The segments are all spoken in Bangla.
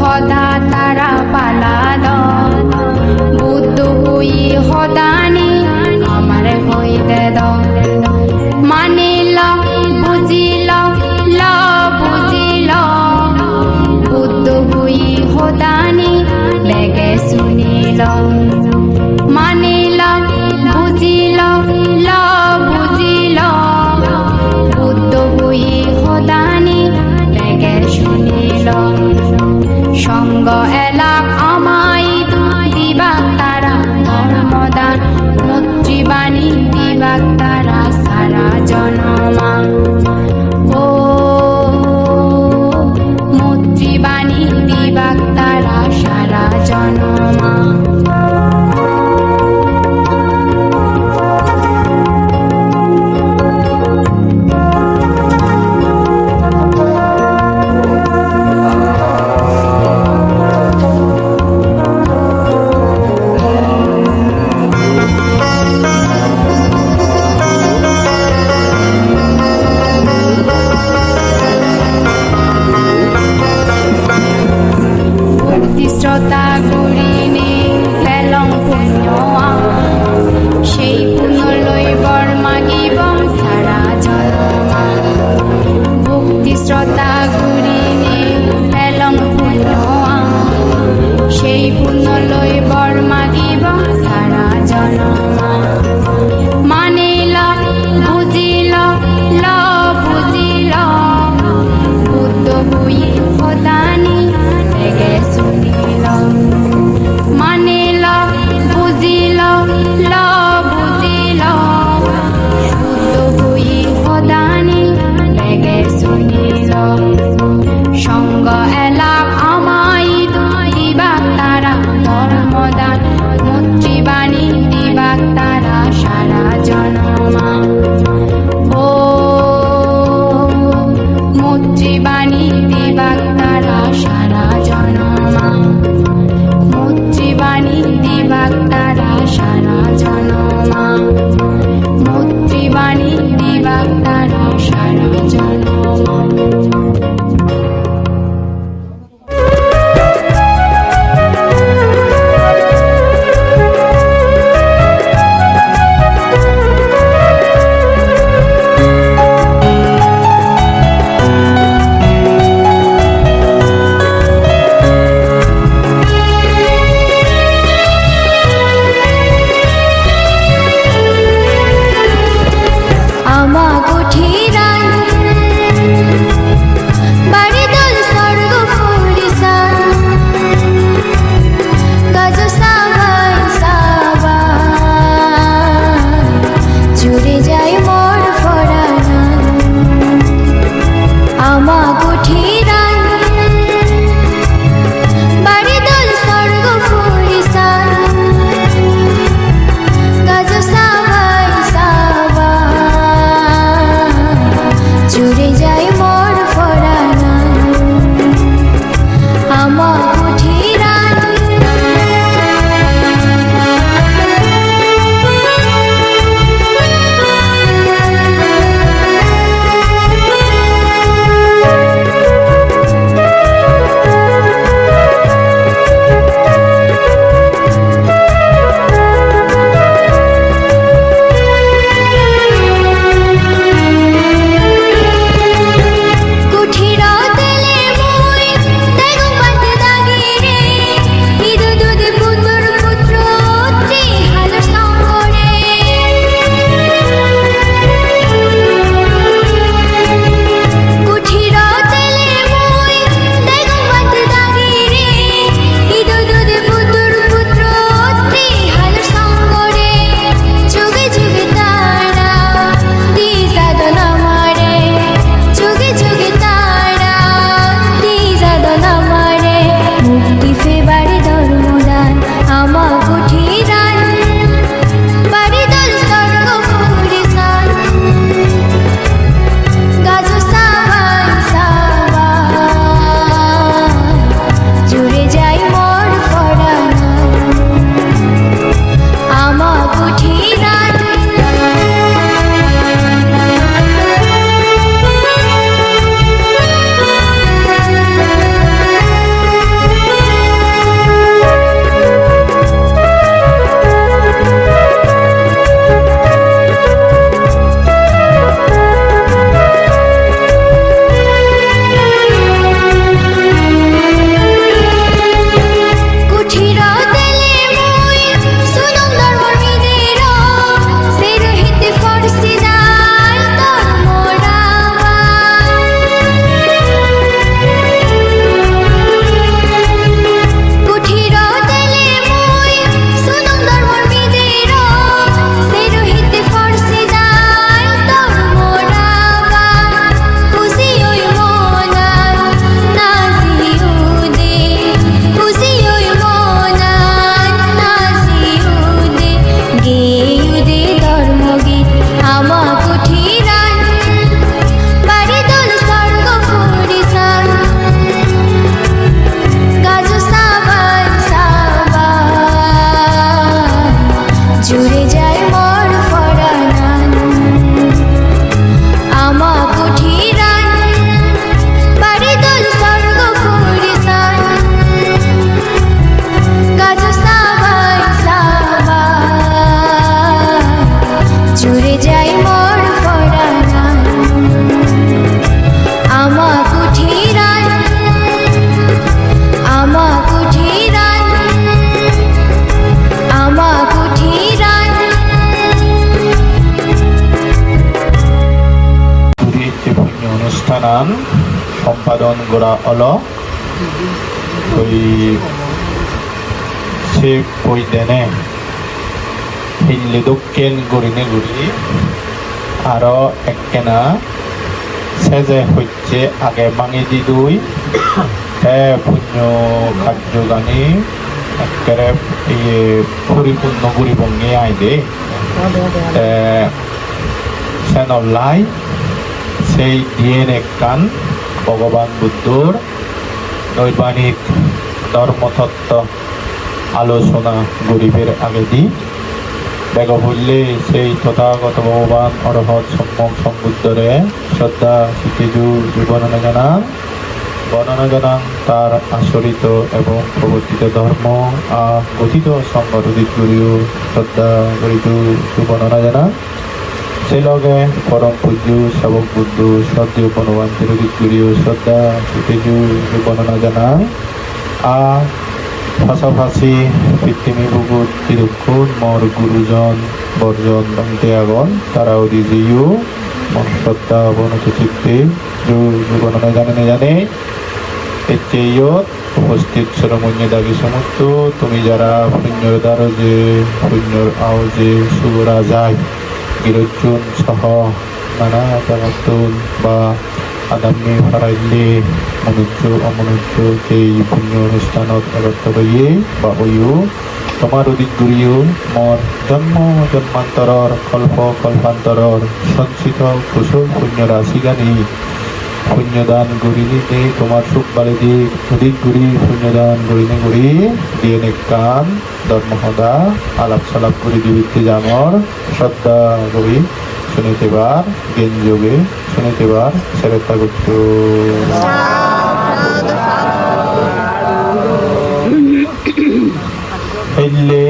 হদা তারা পালাদ বুদ্ধ হই হদানি আমার হইতে দ মানিল বুঝিল ল বুঝিল বুদ্ধ হই হদানি বেগে শুনিল মানিল বুঝিল ল বুঝিল বুদ্ধ হই হদানি বেগে শুনিল সঙ্গ এলাক আমায় দিবাক তারা ধর্মদান মৈত্রীবাণী দিবাক তারা সারা জনমা ও মৈত্রীবাণী দিবাক তারা সারা জনমা অনুষ্ঠানান সম্পাদন করা হলো ওই সে বই দেনে হিল্লি দক্ষিণ গড়িনে গুড়ি আরো একখানা সেজে হচ্ছে আগে ভাঙি দি দুই পুণ্য কার্যগানী একেবারে পরিপূর্ণ গুড়ি ভঙ্গি আইদে সেনলাই সেই দিয়েন একখান ভগবান বুদ্ধর নৈবাণিক ধর্মতত্ত্ব আলোচনা গরিবের আগে দি দেখা বললে সেই তথাগত ভগবান অরহৎ সম্যক সম্বুদ্ধরে শ্রদ্ধা শিখিজু বর্ণনা জানান তার আচরিত এবং প্রবর্তিত ধর্ম গঠিত সংগঠিত গুরিও শ্রদ্ধা গরিত বর্ণনা জানান সেই লগে পরম পূজ্য শাবক বুদ্ধ শ্রদ্ধেয় বনবান তিরোদিত গুরিও শ্রদ্ধা শিখিজু বর্ণনা জানান পাশাপাশি পৃথিবী বুকুত তিরুক্ষণ মর গুরুজন বর্জন দেয়াগন তারাও দিজিও মন শ্রদ্ধা অবনত চিত্তে বর্ণনা জানে এতেইয়ত উপস্থিত সরমন্য দাগি সমস্ত তুমি যারা পুণ্যর দ্বারা যে পুণ্যর আও যে সুরা যায় গিরজ্জুন সহ নানা জাগাতুন বা আদামি ফারাইলে মনুষ্য অমনুষ্য সেই পুণ্য অনুষ্ঠানত আগত হইয়ে বা হইও তোমার অধিক গুরিও মন জন্ম জন্মান্তরর কল্পান্তরর সঞ্চিত কুশল পুণ্য রাশি গানি পুণ্যদান গরিনিতে তোমার সুখ বাড়ি দিয়ে অধিক গুরি পুণ্যদান গরিনে গুরি দিয়ে নেকান ধর্মসদা আলাপ সালাপ করে দিবিতে জামর শ্রদ্ধা গরি শুনিতেবার জ্ঞান যোগে শুনিতেবার সেরেতা গুপ্ত হইলে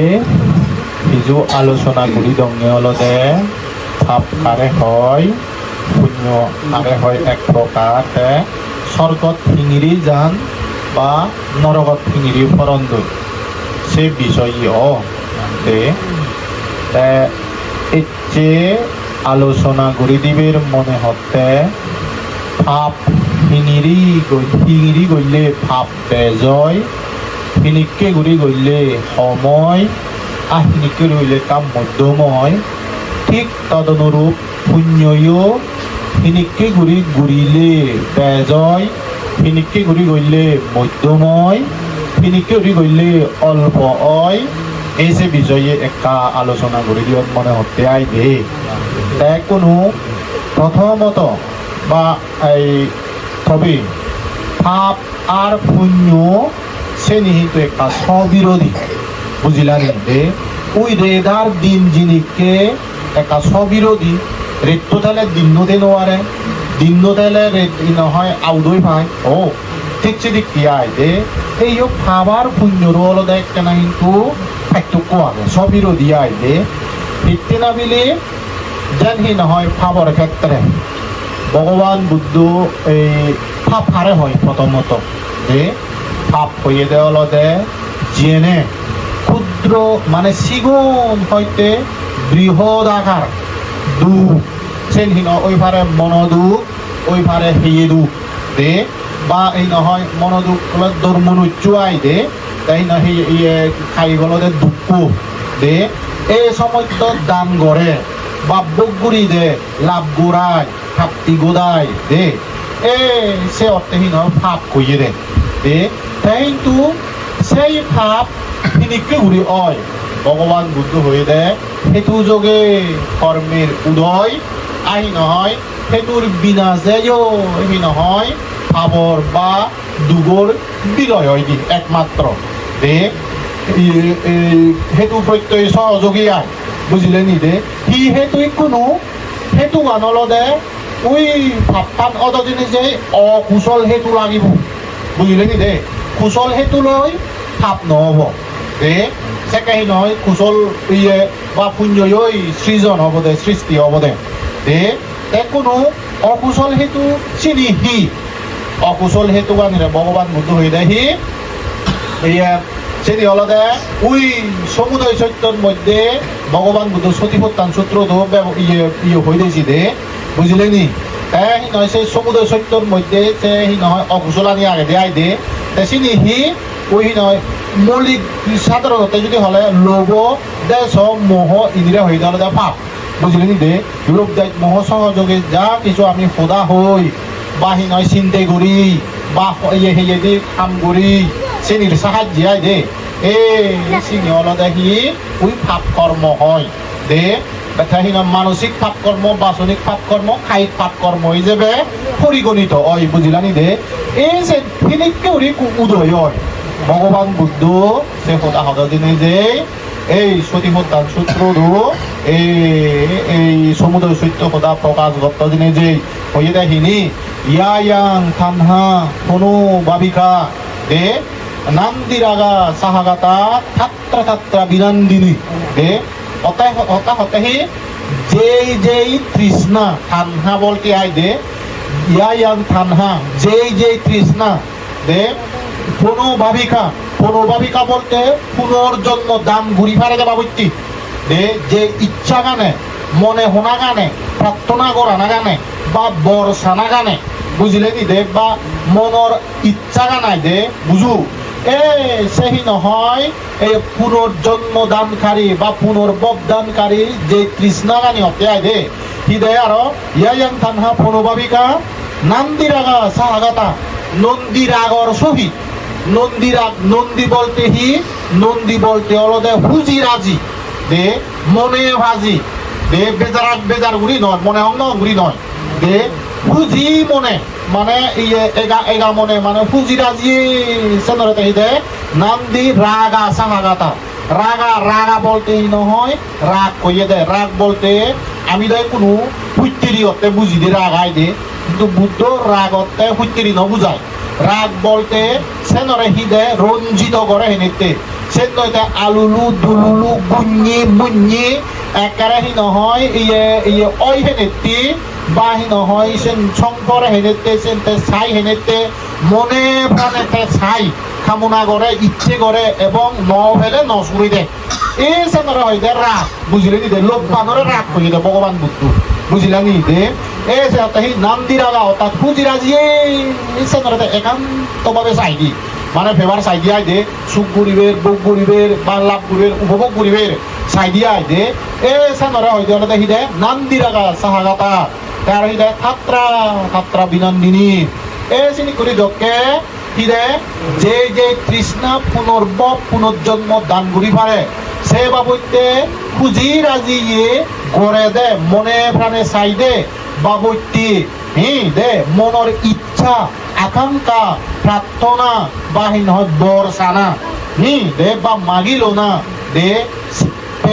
কিছু আলোচনা করি দঙ্গে অলদে ভাব কারে হয় পুণ্য আরে হয় এক প্রকার স্বর্গত ফিঙিরি যান বা নরকত ফিঙিরি ফরন্দ সে বিষয় এচ্ছে আলোচনা করি দিবের মনে হতে ভাব ফিঙিরি গইলে ভাব বেজয় ফিনিককে ঘুরি গইলে সময় আহিনিকে রইলে কাম মধ্যময় ঠিক তদনুরূপ পুণ্যও ফিনিককে ঘুরিলে বেজয় ফিনিককে ঘুরি গইলে মধ্যময় ফিনিককে ঘুরি গইলে অল্প অয় এই যে বিষয়ে একটা আলোচনা করি দিও মনে হতে আইবে তাই কোনো প্রথমত বা এই তবে পাপ আর পুণ্য সে নিহিত একটা স্ববিরোধী বুঝিলানি দে ওই রেদার দিন জিনিসকে একটা স্ববিরোধী রেত তাহলে দিন দে নোয়ারে দিন তাহলে রেত নহয় আউদই ভাই ও ঠিক সেদিক কি আই দে এই খাবার পুণ্যর হলো দেখ কেনা কিন্তু একটু কোয়াগে স্ববিরোধী আই দে ভিত্তি না বিলে জানি নহয় খাবার ক্ষেত্রে ভগবান বুদ্ধ এই পাপ হারে হয় প্রথমত যে পাপ হয়ে দেওয়া দে জেনে ক্ষুদ্র মানে সিগুণ হইতে বৃহৎ আকার দুঃখ সেনহীন ওই ভারে মনোদুখ ওই ভারে হেয়ে দুঃখ দে বা এই নহয় মনোদুখ ধর্মনুচ্চ আই দে তাই না ইয়ে খাই গলদে দুঃখ দে এই সমস্ত দান গড়ে বা বগুড়ি দে লাভ গোড়ায় খাপ্তি গোদায় দে এ সে অর্থহীন ভাব কইয়ে দে কিন্তু সেই ভাব ফিনিককে ঘুরি হয় ভগবান বুদ্ধ হয়ে দেয় হেতু যোগে কর্মের উদয় আহি নহয় হেতুর বিনাশেও হি নহয় ভাবর বা দুগর বিলয় হয় একমাত্র দে হেতু প্রত্যয় সহযোগী আয় বুঝিলে নি দে সি হেতু কোনো হেতু গানল দে ওই ভাবপান অতদিনে যে অকুশল হেতু লাগিব বুঝিলে নি দে কুশল হেতু লৈ ভাব নহব দে সেকাহি নহয় কুশল ইয়ে বা পুণ্যই সৃজন হব দে সৃষ্টি হব দে কোনো অকুশল হেতু চিনি হি অকুশল হেতু গানিরে ভগবান বুদ্ধ হয়ে দেয় হি ইয়ে সেটি হলো দে ওই সমুদয় সত্যর মধ্যে ভগবান বুদ্ধ সতীপত্তান সূত্র ইয়ে হয়ে দিয়েছি দে বুঝলেনি হি নয় সেই সমুদ্র সত্যর মধ্যে সে হি নয় অকুশলানি আগে দেয় দে তেসিনি হি ওই নয় মৌলিক সাধারণত যদি হলে লোভ দেশ মোহ ইন্দিরা হয়ে যাওয়া যা পাপ বুঝলেন দে লোভ দেয় মোহ সহযোগে যা কিছু আমি সদা হই বা হি নয় চিন্তে করি বা ইয়ে হেয়ে দি কাম করি সেনির সাহায্য আয় দে চিনি হল দেখি ওই পাপ কর্ম হয় দে ব্যথাহীন মানসিক পাপ কর্ম বাসনিক পাপ কর্ম কায়িক পাপ কর্ম হিসেবে পরিগণিত হয় বুঝিলানি দে এই যে ফিনিককে উড়ি উদয় হয় ভগবান বুদ্ধ সে হতা হতা দিনে যে এই সতীমতান সূত্ররু এই সমুদ্র সত্য হতা প্রকাশ গত দিনে যে হয়ে দেখিনি ইয়াং থানহা কোনো ভাবিকা দে নান্দিরাগা সাহাগাতা থাত্রা থাত্রা বিনন্দিনী দে হতাহি যেই তৃষ্ণা থানহা বলতে আয় দে ইয়াং থানহা যেই তৃষ্ণা দে পুনর্ভাবিকা বলতে পুনর্জন্ম দাম ঘুরি ফারে যাবা বইতি দে যে ইচ্ছা গানে মনে হোনা গানে প্রার্থনা করা না গানে বা বর্ষা না গানে বুঝলে নি দে বা মনের ইচ্ছা গানাই দে বুঝু সেই নহয় এই পুনর্জন্ম দানকারী বা পুনর্ভব দানকারী যে তৃষ্ণা গানি হতে আয় দে হৃদয় আর ইয়াং থানহা পুনর্ভাবিকা নান্দিরাগা সাহাগাতা নন্দীরাগর সহিত নন্দী বলতে হি নন্দী বলতে হলো দে হুজি রাজি দে মনে ভাজি দে বেজার গুড়ি নয় মনে অঙ্গ গুড়ি নয় দে হুজি মনে মানে ইয়ে এগা মনে মানে হুজি রাজি সেনরতে হি দে নান্দি রাগা সাহাগাতা রাগা বলতে হি নহয় রাগ কইয়ে দে রাগ বলতে আমি দেয় কোনো হুইত্তিরি হতে বুঝি দে রাগ আই দে কিন্তু বুদ্ধ রাগ হতে হুইত্তিরি ন বুঝায় রাগ বলতে সেনরে হিদে রঞ্জিত করে হেনিতে সেন নয়তে আলুলু দুলুলু বুঞ্জি একারে হি নহয় ইয়ে ওই হেনেতি বা হি নহয় সেন শঙ্করে হেনেতে সেনতে ছাই হেনেতে মনে প্রাণেতে ছাই কামনা করে ইচ্ছে করে এবং ন ফেলে নসুরি দে এই সেনরে হইতে রাগ বুঝলে নি দে লোক বানরে রাগ কই দে ভগবান বুদ্ধ বুঝলা নি দে এই যে তাহি নান্দিরাগা অর্থাৎ হুজিরাজি এই সেনরে একান্তভাবে চাই দি মানে ফেভার চাই দিয়া দে সুখ গরিবের ভোগ গরিবের বা লাভ গরিবের উপভোগ গরিবের চাই দিয়া দে এই সেনরে হইতে হলে দেখি দে নান্দিরাগা সাহাগাতা তার হইতে থাত্রা বিনন্দিনী এই চিনি করি দকে হিদে যে তৃষ্ণা পুনর্জন্ম দান ঘুরি পারে সে বাবুতে খুঁজি রাজি গড়ে দে মনে প্রাণে চাই দে বাবুটি দে মনের ইচ্ছা আকাঙ্ক্ষা প্রার্থনা বাহি নহয় বরসানা দে বা মাগিল না দে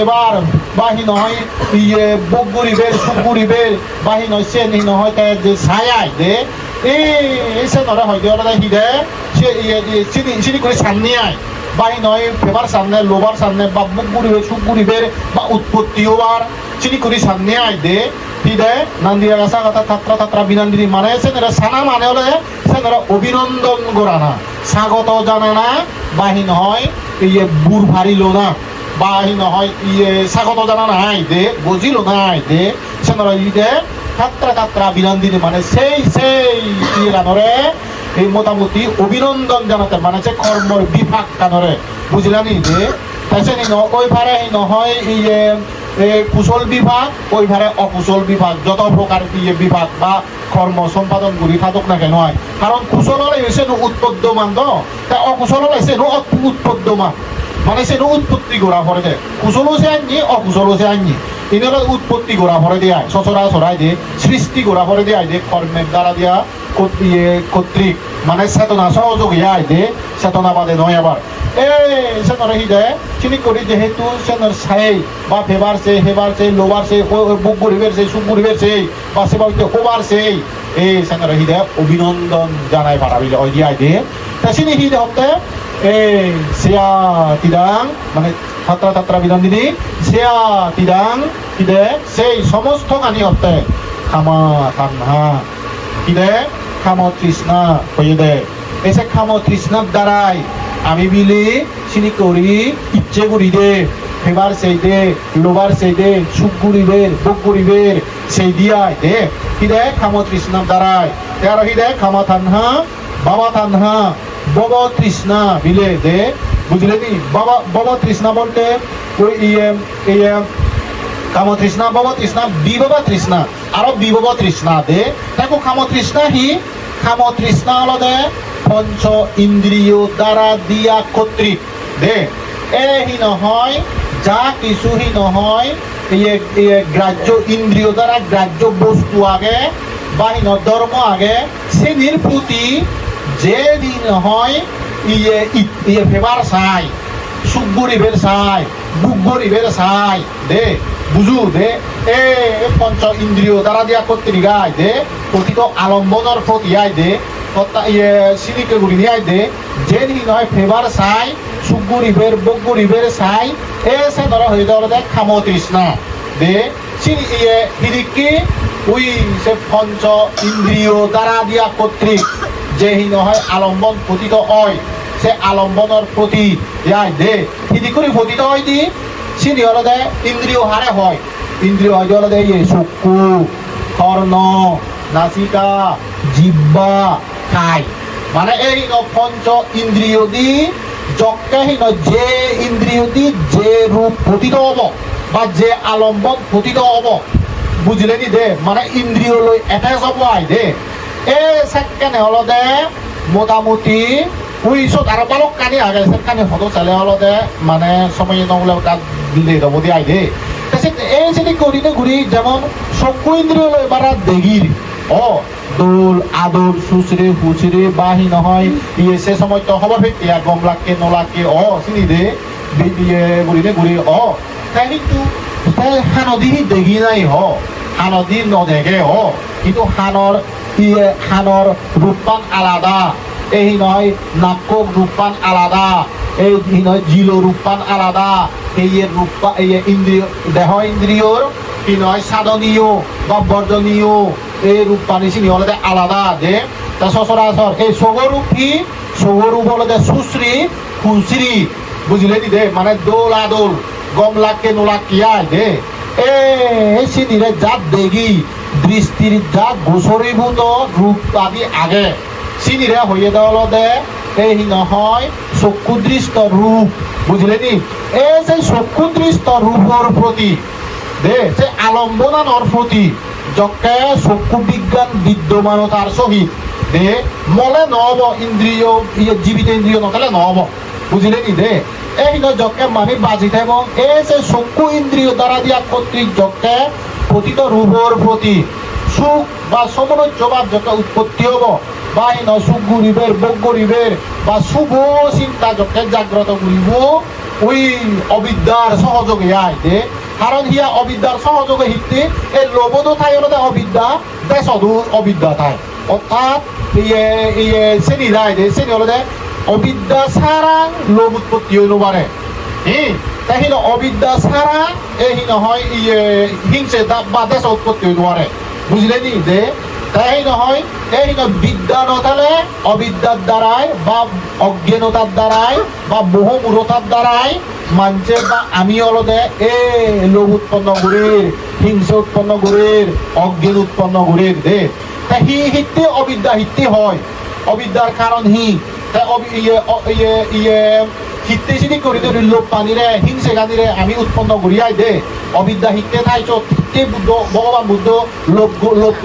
এবার বাহি নহয় ইয়ে বুক গরিবের সুখ গরিবের বাহি নয় সে নহয় যে ছায়াই দে এই সে নরে হয় দিয়ে হিদে সে চিনি করে সামনে আয় বাই নয় ফেবার সামনে লোবার সামনে বা বুক গরিবের সুখ গরিবের বা উৎপত্তি হওয়ার চিনি করে সামনে আয় দে হিদে নান্দিয়া গাছা কথা থাত্রা বিনন্দিনী মানে সেনারা সানা মানে হলে সেনারা অভিনন্দন করা না স্বাগত জানা না বাহি নহয় ইয়ে বুড় ভারিল না বাহি নহয় ইয়ে স্বাগত জানা নাই দে বুঝিল নাই দে সেনারা ইদে থাত্রা বিনন্দিনী মানে সেই গানরে এই মোটামুটি অভিনন্দন জানাতে মানে সে কর্মর বিভাগ কানরে বুঝলানি যে তাইছে নি ওই ভারে নহয় ইয়ে কুশল বিভাগ ওই ভারে অকুশল বিভাগ যত প্রকার ইয়ে বিভাগ বা কর্ম সম্পাদন করি থাকুক না কেন হয় কারণ কুশল হলে এসে উৎপদ্যমান তো তা অকুশল হলে এসে উৎপদ্যমান মানে সে উৎপত্তি গোড়া ভরে দেয় কুশলও সে আনছি অকুশলও সে আনছি ইনারা উৎপত্তি গোড়া ভরে দেয় সচরাচরাই দিয়ে সৃষ্টি গোড়া ভরে দেয় যে কর্মের দ্বারা দিয়া কর্তৃক মানে চেতনা সহযোগী আয় দে চেতনা বাদে নয় আবার সেনর হৃদয় চিনি করি যেহেতু সেনর ছাই বা ফেবার সে হেবার সে লোবার সে বুক গরিবের সেই সুখ গরিবের সেই বা সে বলতে হোবার সেই এই সেনর হৃদয় অভিনন্দন জানাই পারাবিল ওই দিয়ে দে তা চিনি হৃদয় হতে সেয়া তিদাং মানে থাত্রা বিনন্দিনী সেয়া তিদাং হৃদয় সেই সমস্ত গানি হতে খামা কান্না হৃদয় খাম তৃষ্ণা হয়ে দেয় এসে খাম তৃষ্ণার দ্বারাই আমি বিলি চিনি করি ইচ্ছে করি দে ফেবার সেই দে লোবার সেই দে সুখ গরিবের ভোগ গরিবের সেই দিয়াই দে হিদে খামো তৃষ্ণা দ্বারাই আর হিদে খামা থানহা বাবা থানহা বব তৃষ্ণা বিলে দে বুঝলে নি বাবা তৃষ্ণা বলতে ওই ইয়ে কামো তৃষ্ণা বব তৃষ্ণা বিভব তৃষ্ণা আরো বিভব তৃষ্ণা দে তাকো খামো তৃষ্ণা হি খামো তৃষ্ণা হলো দে পঞ্চ ইন্দ্রিয় দ্বারা দিয়া কর্তৃক দে হি নহয় যা কিছুহি নহয় গ্রাহ্য ইন্দ্রিয় দ্বারা গ্রাহ্য বস্তু আগে বাহিন ধর্ম আগে শ্রেণীর প্রতি যে দিন হয় ফেবার চাই সুখ গরিবের চাই দুঃখ গরিবের চাই দে বুঝু দে পঞ্চ ইন্দ্রিয় দ্বারা দিয়া কর্তৃক গাই দে প্রকৃত আলম্বনের প্রতি আয় দে সিনিকে গুড়ি নিয়ে আয় দে যে দিন হয় ফেবার চাই সুখ গরিবের বুক গরিবের চাই সে ধরা হয়ে যাওয়ার দেখ খামো তৃষ্ণা দে চিনি হিরিকি উই সে পঞ্চ ইন্দ্রিয় দ্বারা দিয়া কর্তৃক যে নহয় আলম্বন পতিত হয় সে আলম্বনের প্রতি দে হিদি করে পতিত হয় দি চিনি হলো দে ইন্দ্রিয় হারে হয় ইন্দ্রিয় হয় হলো দে চক্ষু কর্ণ নাসিকা জিহ্বা খায় মানে এই পঞ্চ ইন্দ্রিয় দি যজ্ঞহীন যে ইন্দ্রিয় দি যে রূপ পতিত হব বা যে আলম্বন পতিত হব বুঝলে নি দে মানে ইন্দ্রিয় লৈ এটাই যাব আই দে সেখানে হলো দে মোটামুটি উইশত আরো বালক কানি আগে সেখানে হতো চালে হলো দে মানে সময় নহলে তাত দিলে যাব দিয়ে আই দে এই শ্রেণী করিতে ঘুরি যেমন চক্ষু ইন্দ্রিয় লৈ বারা দেগির দোল আদর সুশ্রে হুচরে বাহি নহয় সে সময় তো খবর ফেটিয়া গম লাগে নলাকে চিনি দে ঘুরিতে ঘুরি তাই কিন্তু হানদি দেখি নাই হানদি নদেগে কিন্তু হানর রূপপান আলাদা এই নয় নাকক রূপপান আলাদা এই নয় জিল রূপপান আলাদা এই রূপা এই ইন্দ্রিয় দেহ ইন্দ্রিয়র কি নয় সাধনীয় বা বর্জনীয় এই রূপপানি চিনি হলে আলাদা দে তা সচরাচর এই সগরূপ কি সগরূপ হলে সুশ্রী হুশ্রী বুঝলে নি দে মানে দোল আদোল গম লাখকে নোলাকিয়ায় দে সিনিরে জাত দেগি দৃষ্টির জাত গোচরীভূত রূপ আদি আগে সিনিরে হয়ে দেওয়া দে এই নহয় চক্ষুদৃষ্ট রূপ বুঝলে নি সেই চক্ষুদৃষ্ট রূপর প্রতি দে সে আলম্বনানোর প্রতি যকে চক্ষু বিজ্ঞান বিদ্যমানতার সহিত দে মলে নহব ইন্দ্রিয় জীবিত ইন্দ্রিয় নথলে নহব বুঝলে নি দে এই যজ্ঞে মানি বাজি থাকব এই যে চক্ষু ইন্দ্রিয় দ্বারা দিয়া কর্তৃক যজ্ঞে পতিত রূপর প্রতি সুখ বা সমনজ্জবাদ যজ্ঞে উৎপত্তি হব বা এই সুখ গরিবের ভোগ গরিবের বা শুভ চিন্তা যজ্ঞে জাগ্রত করিব ওই অবিদ্যার সহযোগে আয় দে কারণ হিয়া অবিদ্যার সহযোগে হিতে এই লোভতো ঠাই হলে অবিদ্যা দেশতো অবিদ্যা ঠাই অর্থাৎ শ্রেণী যায় দে শ্রেণী হলে অবিদ্যা ছাড়া লোভ উৎপত্তি হইল পারে তাই অবিদ্যা ছাড়া এই নহয় হিংসে বা দেশ উৎপত্তি হইল পারে বুঝলে নি দে তাই নহয় এই বিদ্যা নথালে অবিদ্যার দ্বারাই বা অজ্ঞানতার দ্বারাই বা মোহমূঢ়তার দ্বারাই মানছে বা আমি অলদে লোভ উৎপন্ন করির হিংসা উৎপন্ন করির অজ্ঞান উৎপন্ন করির দে তাই হিতে অবিদ্যা হিতে হয় অবিদ্যার কারণ হিতে চিনি করি লোভ পানিরে হিংসে গানিরে আমি উৎপন্ন করিয়াই দে অবিদ্যা হিতে থাইছ হিতে বুদ্ধ ভগবান বুদ্ধ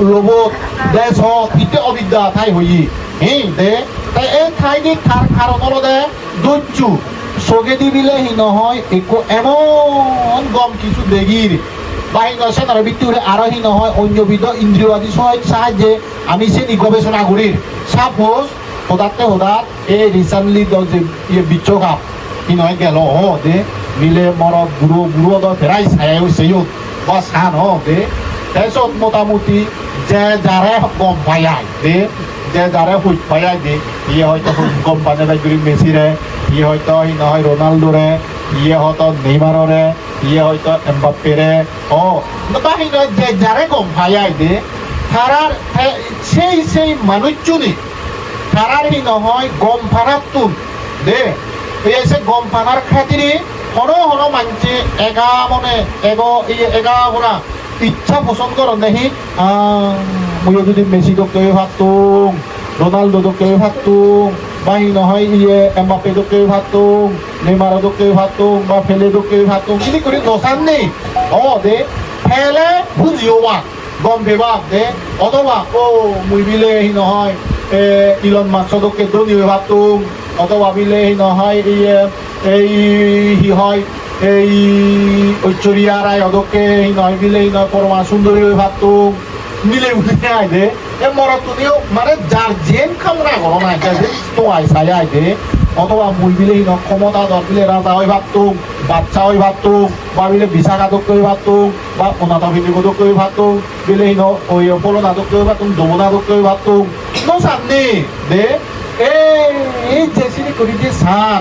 লোভত দেশ হিতে অবিদ্যা ঠাই হই দে তাই এই ঠাই দি তার কারণ হলো দে ধৈর্য চগে দিবিলে হি নহয় একো এমন গম কিছু দেগির বাহিনী সেনার ভিত্তিরে আরোহী নহয় অন্যবিধ ইন্দ্রিয় আদি সাহায্যে আমি সে গবেষণা করির সাপোজ হঠাৎ এই রিসেন্টলি যে বিশ্বকাপ কি নয় গেল দে মিলে মর বুড়ো ফেরাই ছায় সেইও বা সান দে তাৰপিছত মোটামুটি যে যারে গম পায়াই দে যে যারে হুইট পায়াই দে ইয়ে হয়তো গম পানে বাইগুড়ি মেসিরে ইয়ে হয়তো নহয় রোনাল্ডোরে ইয়ে হয়তো নেইমাররে ইয়ে হয়তো এমবাপ্পেরে বাহিনী যে যারে গম পায়াই দে তারার সেই মানুষজনই তারার নহয় গম ফানার তুন দে এসে গম ফানার খাতিরে হন মানছে এগা মনে এগা ভরা ইচ্ছা পছন্দ করেন দেখি ময়ো যদি মেসি দোকে ভাবতুম রোনাল্ডো দোকে ভাবতুম বাহি নহয় ইয়ে এমবাপে দোকে ভাবতুম নেইমার দোকে ভাবতুম বা ফেলে দোকে ভাবতুম কিন্তু করে নসান নেই দে ফেলে বুঝিও বা গম পেবা দে অথবা মুই বিলে হি নহয় ইলন মাস্ক দোকে ধনী ভাবতুম অথবা বিলে হি নহয় ইয়ে এই হি হয় এই ঐশ্বরিয়া রায় অদকে নয় মিলে নয় পরমা সুন্দরী ভাবতুম মিলে উঠে আইদে এ মরত তুমিও মানে যার জেন খামরা করো না এটা যে তো আইসাই আইদে অথবা মুই বিলে ক্ষমতা দর বিলে রাজা হয়ে ভাবতুম বাচ্চা হয়ে ভাবতুম বা বিলে বিশাখা দক্ষ হয়ে ভাবতুম বা অনাথা ভিত্তিক দক্ষ হয়ে ভাবতুম বিলে ওই পলনা দক্ষ হয়ে ভাবতুম যমুনা দক্ষ হয়ে ভাবতুম নো সামনে দে এই জেসিনি করি যে সান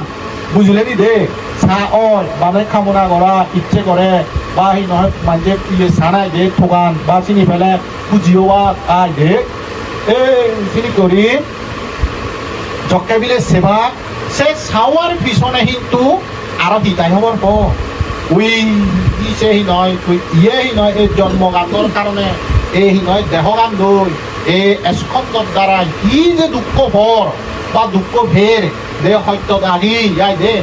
বুঝলে নি দে চা মানে কামনা করা ইচ্ছে করে বা হি নহয় মানে ইয়ে সানাই দে ঠোকান বা চিনি ফেলে বুঝিও আই দে চিনি করি জকে বিলে সেবা সে চাওয়ার পিছনে কিন্তু আরো হিতাই হবার উই ইছে হি নয় ইয়ে হি নয় এই জন্মগানৰ কারণে এই হি নয় দেহগান দই এই স্কন্দর দ্বারা ই যে দুঃখ ভর বা দুঃখ ভের দে সত্য দাগি ইয়াই দে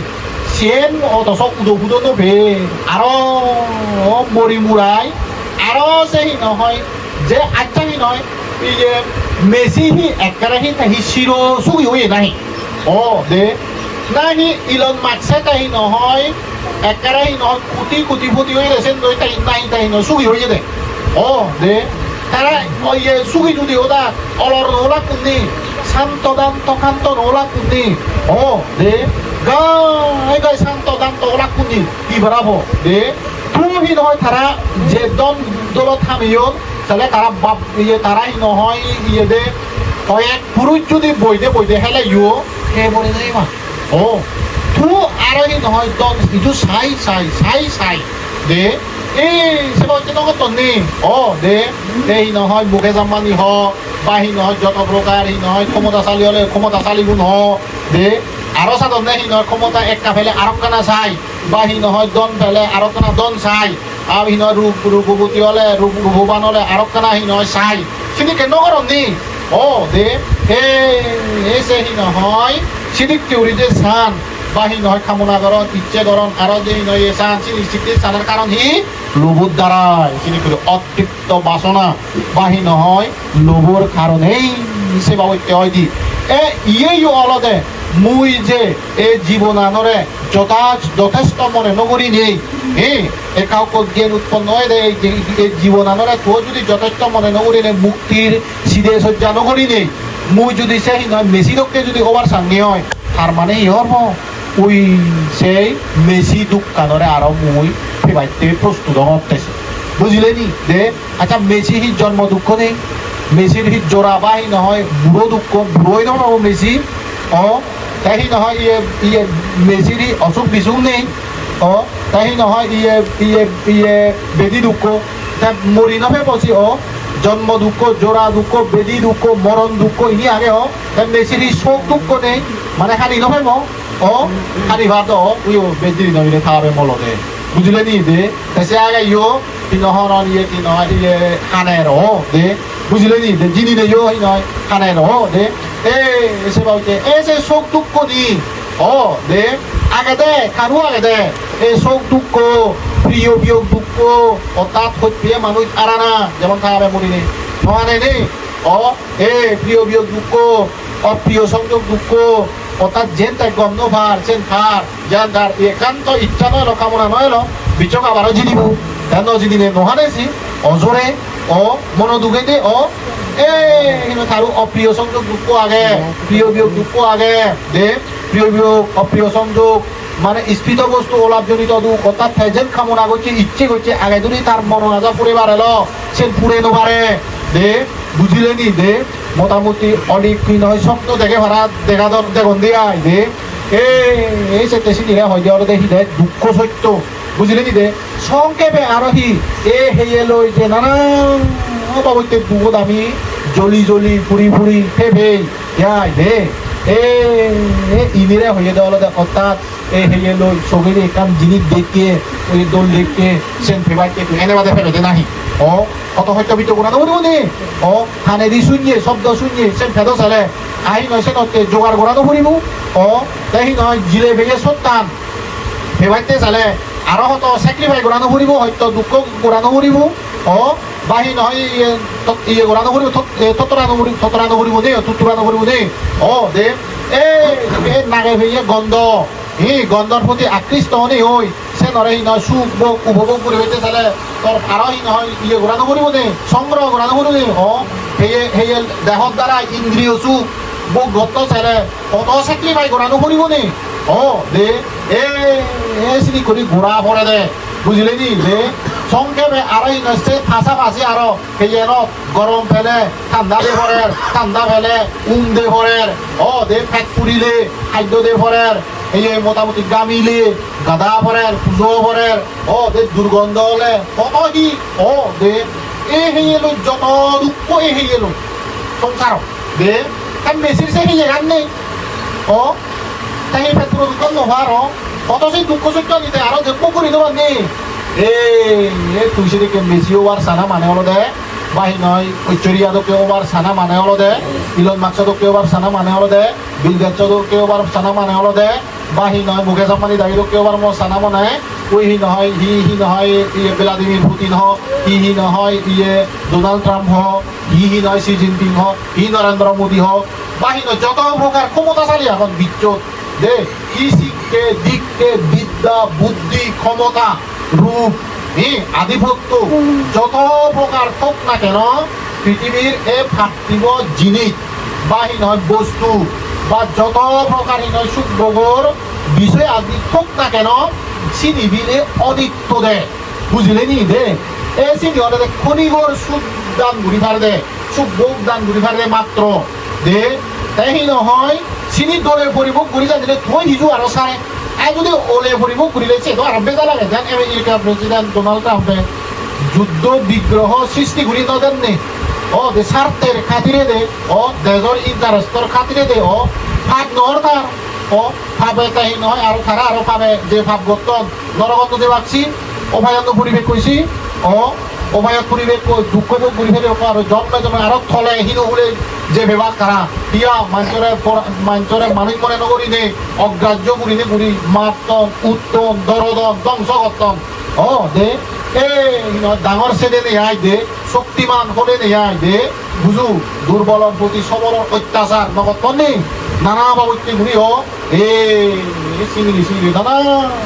চেন অথচ উদো ভে আরো মরি মুড়াই আরো যে হি নহয় যে আচ্ছা হি নয় এই যে মেসি হি একেবারে হি চির চুই হয়ে নাহি দে না হি ইলন মাস্কে তাহি নহয় একেবারে হি নহয় কোটি কোটিপতি হয়ে গেছেন দই তাই নাহি তাহি নহয় চুই হয়ে দে দে তারা ইয়ে চুই যদি ওদা অলর নোলা কুন্দি শান্ত দান্ত কান্ত নোলা কুন্দি দে গাই গাই শান্ত দান্ত ওলা কুন্দি কি বাড়াবো দে তুই নহয় তারা যে দম দলত থামিও তাহলে তারা বাপ ইয়ে তারাই নহয় ইয়ে দে কয়েক পুরুষ যদি বইতে হেলে ইউ হে বলে যাই মা তু আর নহয় দন ইটু চাই দে এই সেবা নগদ নি দে এই নহয় মুকেশ আম্বানি হ বা হি নহয় যত প্রকার হি নহয় ক্ষমতাশালী হলে ক্ষমতাশালী গুণ হ দে আরো সাধন নে হি নহয় ক্ষমতা একটা ফেলে আরো কানা চাই বা হি নহয় দন ফেলে আরো কানা দন চাই আর হি নহয় রূপবতী হলে রূপবান হলে আরো কানা হি নহয় চাই সেটি কেন করন নি দে এই সে হি নহয় সিদিক তিউরি যে সান বা হি নহয় কামনা করন ইচ্ছে করন আরো যে হি নহয় সান সিদ্ধি সানার কারণ হি লোভর দ্বারাই চিনি করে অতৃপ্ত বাসনা বা হি নহয় লোভর কারণেই সেবা হইতে হয় দি ইয়ে অলদে মুই যে এই জীবন আনরে যথেষ্ট মনে নগরী নেই কাউকে জ্ঞান উৎপন্ন হয় দে এই জীবন আনরে তো যদি যথেষ্ট মনে নগরী নেই মুক্তির সিধে সজ্জা নগরী নেই মুই যদি সেই নয় মেসিদকে যদি হবার সামনে হয় তার মানে ই হব ওই সেই মেসি দোকানরে আরো মুই ফেবাইতে প্রস্তুত হতেছে বুঝলে নি দে আচ্ছা মেসি হি জন্ম দুঃখ নেই মেসির হি জোড়া বাহি নহয় বুড়ো দুঃখ বুড়োই নহয় মেসি তাই নহয় ইয়ে মেসির হি অসুখ বিসুখ নেই তাই নহয় ইয়ে বেদি দুঃখ মরি নফে বসি জন্ম দুঃখ জোড়া দুঃখ বেদি দুঃখ মরণ দুঃখ ইনি আগে মেসির হি শোক দুঃখ নেই মানে খালি নফে খালি ভাত বেদি নইলে খাওয়াবে মলদে বুঝলে নি দে সে আগে নহরন ইয়ে কি নহয় ইয়ে খানের দে বুঝলে নি দে জিনি দে ই নয় খানের দে এসে বলছে সে শোক দুঃখ নি দে আগে দে কারু আগে দে এই শোক দুঃখ প্রিয় বিয়োগ দুঃখ অর্থাৎ হচ্ছে মানুষ আরা না যেমন খাওয়াবে মরি নেই নয় নেই প্রিয় বিয়োগ দুঃখ অপ্রিয় সংযোগ দুঃখ অর্থাৎ যেন তাই গম নভার সেন ফার যেন তার একান্ত ইচ্ছা নয় কামনা নয় বিচক আবারও জিনিব কেন জিনিনে নহানেছি অজরে মন দুঃখে দে তারও অপ্রিয় সংযোগ দুঃখ আগে প্রিয় বিয়োগ দুঃখ আগে দে প্রিয় বিয়োগ অপ্রিয় সংযোগ মানে স্ফীত বস্তু অলাভজনিত দুঃখ অর্থাৎ যেন কামনা করছে ইচ্ছে করছে আগে যদি তার মন রাজা পুরে বাড়ে সে পুরে নবারে দে বুঝিলে নি দে মোটামুটি অনেক কি নয় স্বপ্ন দেখে ভাড়া দেখা দেখুন দিয়ে আয় দে এই সে তেসি দিলে হয় দেওয়ালে দেখি দে দুঃখ সত্য বুঝিলে নি দে সংক্ষেপে আরোহী হেয়ে লই যে নানান বাবুতে দুঃখ আমি জলি ফুরি ফে ইয়াই দে ইনিরে হয়ে দেওয়া হলো অর্থাৎ হেয়ে লই সগের একাম জিনিস দেখে ওই দোল দেখে সেন ফেবাইকে এনে বাদে ফেলে নাহি ও কত হয়তো বিত গুণানো বলি মনে ও খানে দি শুনিয়ে শব্দ শুনিয়ে সেন ফেদ চালে আহি নয় সেন জোগাড় গোড়ানো ফুরিব ও তাই নয় জিলে বেয়ে সত্তান ফেবাইতে চালে আরো হয়তো স্যাক্রিফাই গোড়ানো ফুরিব হয়তো দুঃখ গোড়ানো ফুরিব ও বাহি নহয় ইয়ে গোড়ানো ফুরিব ততরানো ফুরিব দে তুতুরানো ফুরিব দে ও দে এই নাগে ভেয়ে গন্ধ এই গন্ধর প্রতি আকৃষ্ট হনে হই সে নরহি নয় সুখ ভোগ উপভোগ করে হইতে চালে তোর আরোহী নহয় ইয়ে গোড়ানো ফুরিব দে সংগ্রহ গোড়ানো ফুরিব দে ও হেয়ে দেহর দ্বারা ইন্দ্রিয় সুখ ভোগ গত চালে কত স্যাক্রিফাই গোড়ানো ফুরিব নে ও দে সিনি করে ঘোরা পড়ে দে বুঝলে নি দে সংক্ষেপে আরো ইনস্টে পাশাপাশি আরো হেয়েন গরম ফেলে ঠান্ডা দে ভরের ঠান্ডা ফেলে দে ভরের ও দে পেট পুরিলে খাদ্য দে ভরের এই মোটামুটি গামিলে গাদা ভরের পুজো ভরের ও দে দুর্গন্ধ হলে কত কি ও দে হেয়ে লো যত দুঃখ হেয়ে লো সংসার দে তাই মেসির সে হেয়ে গান নেই ও তাই পেট পুরো দুঃখ নভার কত সেই দুঃখ সত্য নিতে আরো দেখবো করে দেবার নেই তুই সেদিকে মেসি ওভার সানা মানে হলো দে বাহি নয় ঐশ্বরিয়াদকে ওভার সানা মানে হলো দে ইলন মার্কসকে ওভার সানা মানে হলো দে বিল গেটসকে ওভার সানা মানে হলো দে বাহি নয় মুকেশ আম্বানি দাবিরকে ওভার মো সানা মানে ওই নহয় হি নহয় ইয়ে ভ্লাদিমির পুতিন হ হি নহয় ইয়ে ডোনাল্ড ট্রাম্প হ হি নয় শি জিনপিং হ হি নরেন্দ্র মোদী হ বাহি নয় যত প্রকার ক্ষমতাশালী এখন বিচ্ছোত দে শিক্ষে দিককে বিদ্যা বুদ্ধি ক্ষমতা রূপ আধিপত্য যত প্রকার হোক না কেন পৃথিবীর এ পার্থিব জিনিস বাহি নয় বস্তু বা যত প্রকারই নয় সুখ ভোগর বিষয় আদি হোক না কেন সিনিবিলে অনিত্য দে বুঝলে নি দে এ সিনি অনেক খনিগর সুখ দান ঘুরি ফার দে সুখ ভোগ দান ঘুরি ফার দে মাত্র দে তাই নহয় চিনি দলে পরিভোগ ঘুরি যা দিলে থই হিজু আরো সারে যদি ওলে পরিভোগ ঘুরি লেছে তো আর বেজা লাগে দেন আমেরিকা প্রেসিডেন্ট ডোনাল্ড ট্রাম্পে যুদ্ধ বিগ্রহ সৃষ্টি ঘুরি তো দেন নে ও দে স্বার্থের খাতিরে দে ও দেশর ইন্টারেস্টর খাতিরে দে ও ভাগ নহর তার ও ভাবে তাই নয় আর তারা আরো ভাবে যে ভাব গতন নরগত যে বাকছি অভয়ান্য পরিবেশ কইছি ও অভয়াত পরিবেশ দুঃখ ভোগ পরিবেশ আর জন্মে জন্মে আরো থলে হিনো হলে যে বিভাগ তারা ইয়া মানুষরে মানুষ মনে নকরি নে অগ্রাহ্য করি নে করি মাতন উত্তম দরদন ধ্বংস করতন ও দে ডাঙর ছেলে নেই আই দে শক্তিমান হলে নেই আই দে বুঝু দুর্বলর প্রতি সবল অত্যাচার নগদ নেই নানা বাবুকে ঘুরি ও সিঙ্গি নানা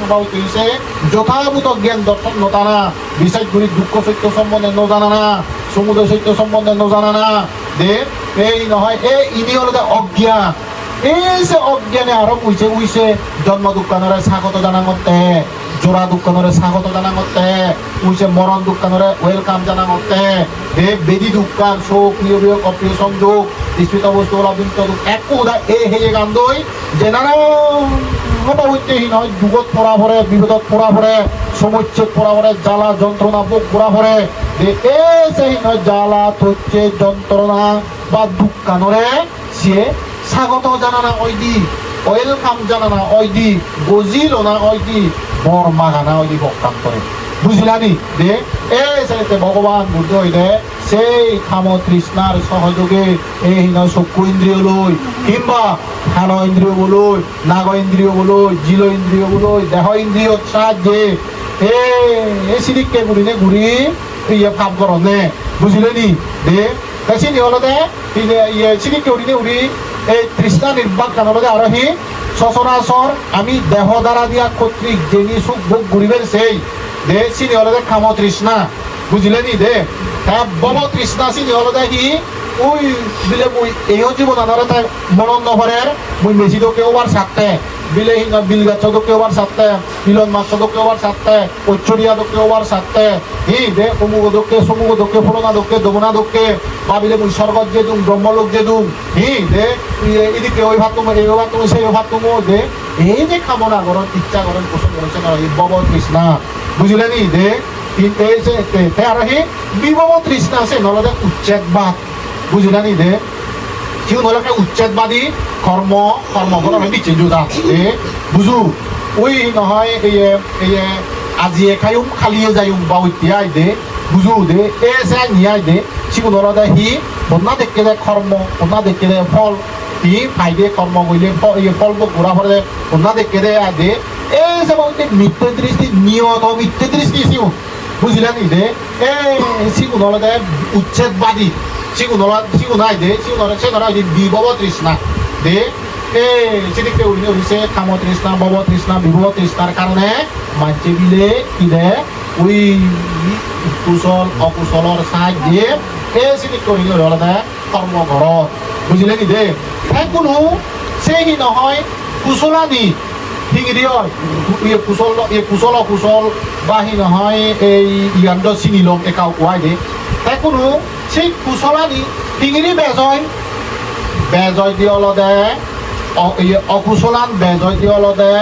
বাবুকে হিসে যথাযথ জ্ঞান দর্শন নতানা বিষয় ঘুরি দুঃখ সত্য সম্বন্ধে নজানা না সমুদ্র সত্য সম্বন্ধে নজানা না দে এই নহয় ইনি হলো অজ্ঞান এই যে অজ্ঞানে আরো উইছে জন্ম দোকানরে স্বাগত জানা করতে জোড়া দোকানরে স্বাগত জানা করতে উইছে মরণ দোকানরে ওয়েলকাম জানা করতে বেদি দোকান শোক প্রিয় বিয়োগ অপ্রিয় সংযোগ স্মৃত বস্তু অবিন্ত এক উদা হেয়ে গান দই যে নানা হবা হইতেই নয় যুগত পড়া ভরে বিপদত পড়া ভরে সমচ্ছেদ পড়া ভরে জ্বালা যন্ত্রণা বুক পড়া ভরে সেই নয় জ্বালা হচ্ছে যন্ত্রণা বা দোকানরে সে স্বাগত জানা না ওই দি ওয়েলকাম জানা না ওই দি বুঝিল না ওই দি বর্মা গানা ওই দি বক্তাম করে বুঝলানি দে সাইতে ভগবান বুদ্ধ হইলে সেই কাম তৃষ্ণার সহযোগে এই নয় চক্ষু ইন্দ্রিয় লই কিংবা খান ইন্দ্রিয় বলই নাগ ইন্দ্রিয় বলই জিল ইন্দ্রিয় বলই দেহ ইন্দ্রিয় সাহায্যে সিদিককে ঘুরি নে ঘুরি ইয়ে ভাব করনে বুঝলে নি দে চিনি হলো দে সিদিককে উড়ি নে উড়ি এই তৃষ্ণা নির্বাক কানলে আরোহী সচরাচর আমি দেহ দ্বারা দিয়া কর্তৃক যেনি সুখ ভোগ ঘুরিবেন সেই দে চিনি হলো দে কাম তৃষ্ণা বুঝলে নি দে বব তৃষ্ণা চিনি হলো দে হি ওই বিলে মুই এই জীবন আনারে তাই মনন নভরের মুই মেসিদকে ওবার সাথে বিলে হিঙ্গা বিল গাছদকে ওবার সাথে ইলন মার্কসদকে ওবার সাথে ঐশ্বরিয়াদকে ওবার সাথে হি দে অমুগদকে সমুগদকে ফলনাদকে দমনাদকে ভাবিলে মুই স্বর্গত যে দুম ব্রহ্মলোক যে দুম হি দে এদিকে ওই ভাত তুমি এই ভাত তুমি সেই ভাত তুমি দে এই যে কামনা করেন ইচ্ছা করেন পোষণ করেছে না এই বব তৃষ্ণা বুঝলে নি দে এই যে আর হি বিভব তৃষ্ণা আছে নলদে উচ্ছেদবাদ বুঝলা নি দে সিগুন হলে উচ্ছেদবাদী কর্মফল বিচ্ছেদ জোতা বুঝু ওই নহয় এই আজিয়ে খাইম খালিয়ে যাইম বা উঠিয়ে আইদে বুঝু দে এ সে নিয়ে আইদে সিগুন হলে হি বন্যা দেখে দে কর্ম বন্যা দেখে দে ফল হি ফাইদে কর্ম করলে ফল ঘোরা ফলে বন্যা দেখে দে আইদে এই যে বলতে মিথ্যে দৃষ্টি নিয়ত মিথ্যে দৃষ্টি সিগুন বুঝলেন দে এই সিগুন হলে দে উচ্ছেদবাদী সিগুন আইদে সিগুন হলে সে ধরা বিভব তৃষ্ণা দে সেদিকে উড়িছে কাম তৃষ্ণা ভব তৃষ্ণা বিভব তৃষ্ণার কারণে মানছে বিলে কি দে ওই কুশল অকুশলর সাহায্য দিয়ে সেদিকে উড়ি হলে দে কর্মঘরত বুঝলে কি দে কোনো সেই নহয় কুশলানি হিঙিরি হয় কুশল অকুশল বা হি নহয় এই ইয়ান্দ চিনি লম একাও কোয়াই দে কোনো সেই কুশলানি হিঙিরি বেজয় দিয়ে অলদে অকুশলান বেজয় দিয়ে অলদে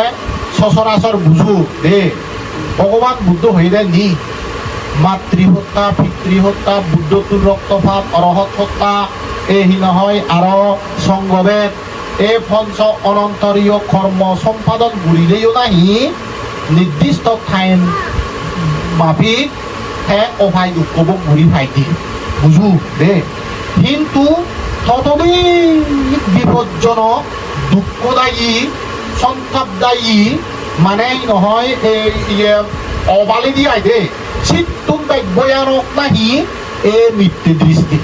সচরাচর বুঝু দে ভগবান বুদ্ধ হয়ে দেয় নি মাতৃহত্যা পিতৃহত্যা বুদ্ধতুর রক্তপাত অরহত হত্যা এই নহয় আরো সংগবেদ এই পঞ্চ অনন্তরীয় কর্ম সম্পাদন ঘুরিলেও নাহি নির্দিষ্ট ঠাইন মাফিক হে অভাই দুঃখব ঘুরি ফাইটি বুঝু দে কিন্তু ততদিন বিপজ্জনক দুঃখদায়ী সন্তাপদায়ী মানে নহয় এই অবালি দিয়াই দে শীততুম ভয়ানক নাহি এ মৃত্যু দৃষ্টি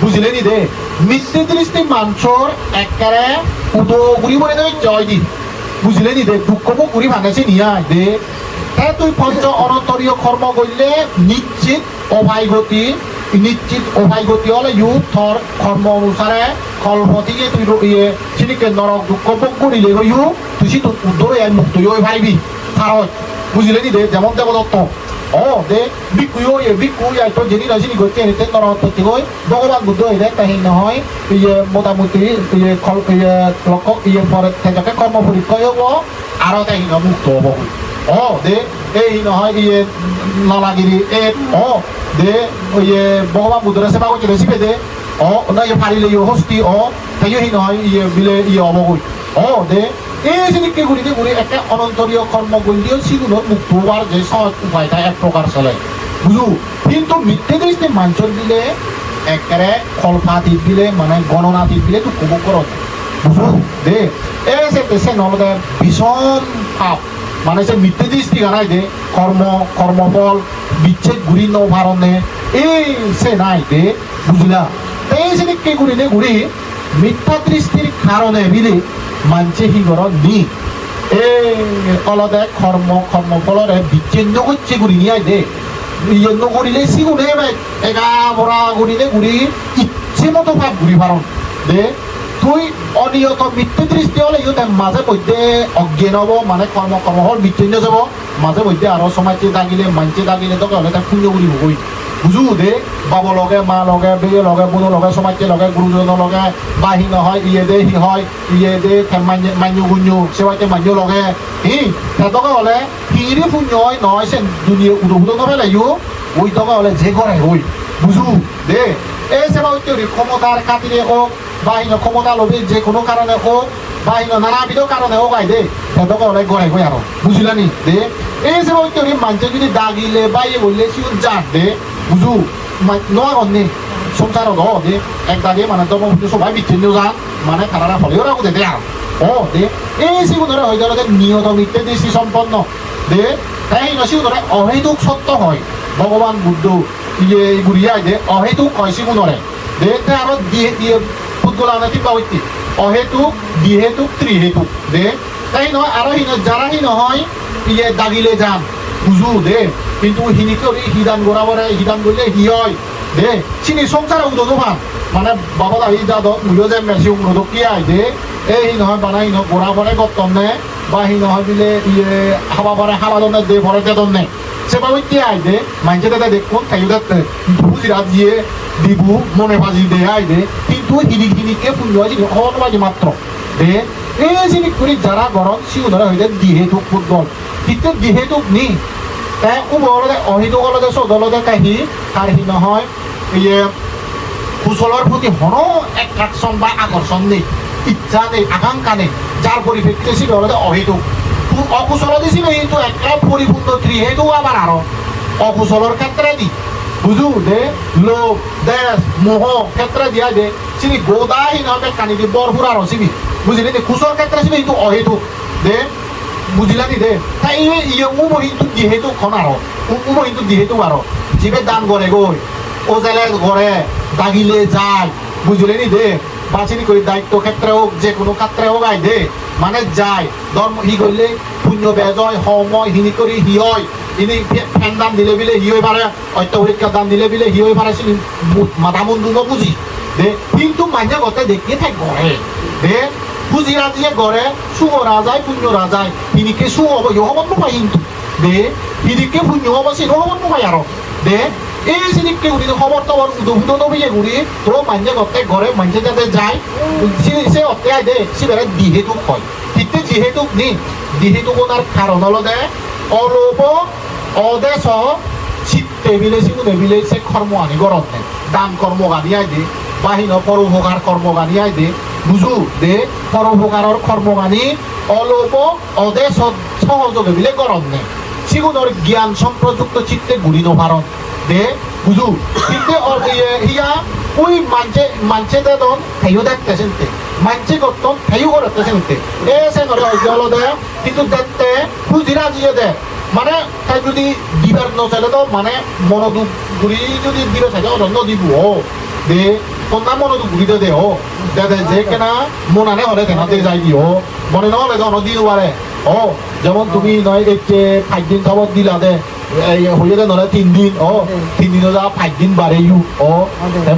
বুঝলে নি দে মৃত্যু দৃষ্টি মানুষের একেবারে উদগুড়ি বলে দেয় জয় দি বুঝলে নি দে দুঃখবো ঘুরি ভাঙাছে নিয়ে দে তুই পঞ্চ অনন্তরীয় কর্ম করলে নিশ্চিত অভাইগতি হলে থর কর্ম অনুসারে কল্পতিকে তুই চিনিকে নরক দুঃখ ভোগ করিলে তুই সে উদ্ধর মুক্ত হয়ে পারিবি ভারত বুঝলে নি দে যেমন দেবদত্ত দে বিক্ষু তো জেনি না চিনি করতে এনে নরক গই ভগবান বুদ্ধ হয়ে দেয় তাই নহয় মোটামুটি লক্ষ্য পরে থেকে কর্ম পরীক্ষা হব আরো তাই মুক্ত হব দে এই নহয় নালাগিরি দে ভগবান বুদ্ধরে সেবা করছে রেসিপে দে না ফারিলে হস্তি তাই নহয় বিলে হবগৈ দে এই জিনিসকে ঘুরি একটা অনন্তরীয় কর্ম করলেও সেগুলো মুক্ত হওয়ার যে সহজ উপায়টা এক প্রকার চলে বুঝু কিন্তু মিথ্যে দৃষ্টি মানুষের দিলে একেবারে কল্পাতীত দিলে মানে গণনাতীত দিলে তো কব করত বুঝু দে সে নলদে ভীষণ পাপ মানে সে মিথ্যে দৃষ্টি গানাই দে কর্মফল বিচ্ছেদ ঘুরি নভারণে এই সে নাই দে বুঝলা এই জিনিসকে ঘুরি মিথ্যা দৃষ্টির কারণে বিলে মানছে সি ঘৰত নি অলদে কর্মফলরে বিচ্ছিন্ন করছে ঘুরি নিয়ে দে নকরিলে সিগুনে এগা ভরা ঘুরিলে ঘুরি ইচ্ছে মতো ভাব ঘুরি ভারণ দে তুই অনিয়ত মৃত্যু দৃষ্টি হলে মাঝে মধ্যে অজ্ঞান হব মানে কর্মফল বিচ্ছিন্ন যাব মাঝে মধ্যে আরো সমাজে দাগিলে মানছে দাগিলে তোকে হলে তাক পুণ্য ঘুরি হবই বুঝু দে বাব লগে মা লগে বেয়ে লগে বোনো লগে সমাজে লগে গুরুজনৰ লগে বা হি নহয় দে হি হয় দে মান্য গুণ্য সেবাইতে মান্য লগে সিহঁতকে হলে সিৰি পুণ্য হয় নহয় সে দুনিয়া উদুগুদ নবে লাগিব ওই টকা হলে যে করে ওই বুঝু দে এই সেবা ক্ষমতার খাতিরে হোক বা ক্ষমতা লোভে যে কোনো কারণে হোক বা নানাবিধ কারণে হোক আই দে সিহঁতকে হলে গড়াই গৈ আৰু বুঝিলানি দে এই সেবা মানুষে যদি দাগিলে বা বললে সিও জাত দে বুঝু নোয়া গন্নি সংসার দে এক দাগে মানে তোমার সবাই বিচ্ছিন্ন যান মানে তারা ফলেও রাখো দে দে এই সিগুণরে হয়ে গেল নিয়ত মিথ্যে দৃষ্টি সম্পন্ন দে তাই সিগুণরে অহেতুক সত্য হয় ভগবান বুদ্ধ ঘুরিয়াই দে অহেতুক হয় সিগুণরে দে আরো দিয়ে ফুটবল আনাতি পাওয়াইতি অহেতুক দ্বিহেতুক ত্রিহেতুক দে তাই নয় আরো যারা নহয় দাগিলে যান বুঝু দে কিন্তু হিনিকে হিদান গোড়াবরে হিদান করলে হি হয় দে চিনি সংসারে উদো ভান মানে বাবা দাহি যাদ মুলো যে মেসি উদো কি আই দে এই নহয় বানাই ন গোড়াবরে গতনে বা হি নহয় বিলে হাবা বরে হাবা দনে দে ভরে দনে সেভাবে কি আই দে মানছে দাদা দেখুন তাই বুঝিরা দিয়ে দিবু মনে বাজি দে আই দে কিন্তু হিনিকে পুণ্য হনবাজি মাত্র দে এই জিনিস করে যারা গরম সিউনরা হইলে দিহেতুক ফুটবল কিন্তু দিহেতুক নি তাই উবলতে অহিতুক অলতে চদলতে কাহি আর হি নহয় কুশলৰ প্ৰতি হনো এট্ৰাকশ্যন বা আকৰ্ষণ নেই ইচ্ছা নেই আকাংক্ষা নেই যাৰ পৰিপ্ৰেক্ষিতে সি বলতে অহেতুক অকুশল দিছিল কিন্তু একটা পরিপূর্ণ ত্রিহেতু আবার আরো অকুশলর ক্ষেত্রে দি বুঝু দে লোভ দেশ মোহ ক্ষেত্রে দিয়া দে সিবি গোদাহীন হবে কানি দি বরপুর আরো সিবি বুঝলি দে কুশল ক্ষেত্রে সিবি কিন্তু অহেতুক দে বুঝিলানি দে তাই ইয়ে কিন্তু যেহেতু খন আরো কিন্তু যেহেতু আরো জিবে দান করে গই ও জেলে ঘরে দাগিলে যায় বুঝলেনি দে বাঁচিনি করে দায়িত্ব ক্ষেত্রে হোক যে কোনো ক্ষেত্রে হোক আই দে মানে যায় ধর্ম হি করলে পুণ্য বেজয় সময় হিনি করে হি হয় ইনি ফেন দাম দিলে বিলে হি হয়ে পারে অত্যপরীক্ষার দাম দিলে বিলে হি হয়ে পারে মাথা মন্দু বুঝি দে কিন্তু মাঝে গতে দেখিয়ে থাক ঘরে দে বুঝি রাজিয়ে ঘরে শুভ রাজায় পুণ্য রাজায় হিনিকে শুভ হব ইহ হব পাই কিন্তু দে হিনিকে পুণ্য হব সে হব পাই আরো দে এই জিনিসকে উড়ি খবর টবর উদুদ নবিয়ে ঘুরি তো মাঝে গতে ঘরে মাঝে যাতে যায় সে অত্যায় দে সে বেড়ে দিহেতুক হয় কিন্তু যেহেতুক নি দিহেতুক তার কারণ হলো দে অলোপ অদেশ চিত্তে বিলে সিগুনে বিলে সে কর্ম আনি গরম নেই দান কর্ম গানিয়াই দে বাহিন পরোপকার কর্ম গানিয়াই দে বুঝু দে পরোপকারর কর্ম গানি অলোপ অদেশ সহযোগে বিলে গরম নেই সিগুনের জ্ঞান সম্প্রযুক্ত চিত্তে ঘুরি নভারণ দে বুঝু কিন্তু হিয়া ওই মানছে দেন তাইও দেখতেছেন মানছে করতেন তাইও করতেছেন এসে নরে অজল দে কিন্তু দেখতে বুঝিরা দিয়ে দে মানে তাই যদি দিবার নচলে তো মানে মনোদুখ ঘুরি যদি দিবে থাকে অন্য দিব দে কন্যা মনোদুখ ঘুরি দে ও দে যে কেনা মনানে হলে তেনাতে যাই দিও মনে নহলে তো অন্য দিন পারে ও যেমন তুমি নয় 5 দিন খবর দিলা দে হয়ে নলে 3 দিন 3 দিনও যা 5 দিন বাড়েও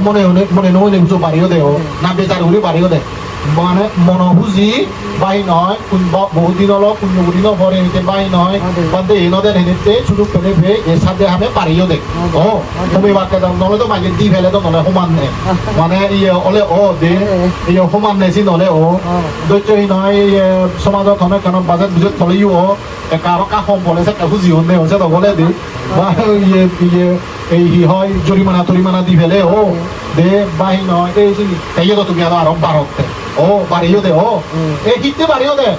মনে নহলে কিছু বাড়িও দে না বেচার ঘুরি বাড়িও দে মানে মনোভুজি বাই নয় বহু দিন হলো পুণ্যগুড়ি নভরে নিতে বাই নয় বা দে নদের হেনিতে সুযোগ পেলে ভে এর সাথে আমি পারিও দেখ তুমি বাক্যে দাও নলে তো মাঝে দি ফেলে তো নলে সমান নে মানে ইয়ে হলে দে ইয়ে সমান নেছি নলে দৈত্যহী নয় সমাজত হনে কেন বাজার বুঝে থলেও কারো কাহম বলে সে খুঁজি হনে হচ্ছে তো বলে দি বা এই হয় জরিমানা দি ফেলে দে বাই নয় এই তো তুমি আরো বারতে বাড়িও দে এই হিতে বাড়িও দে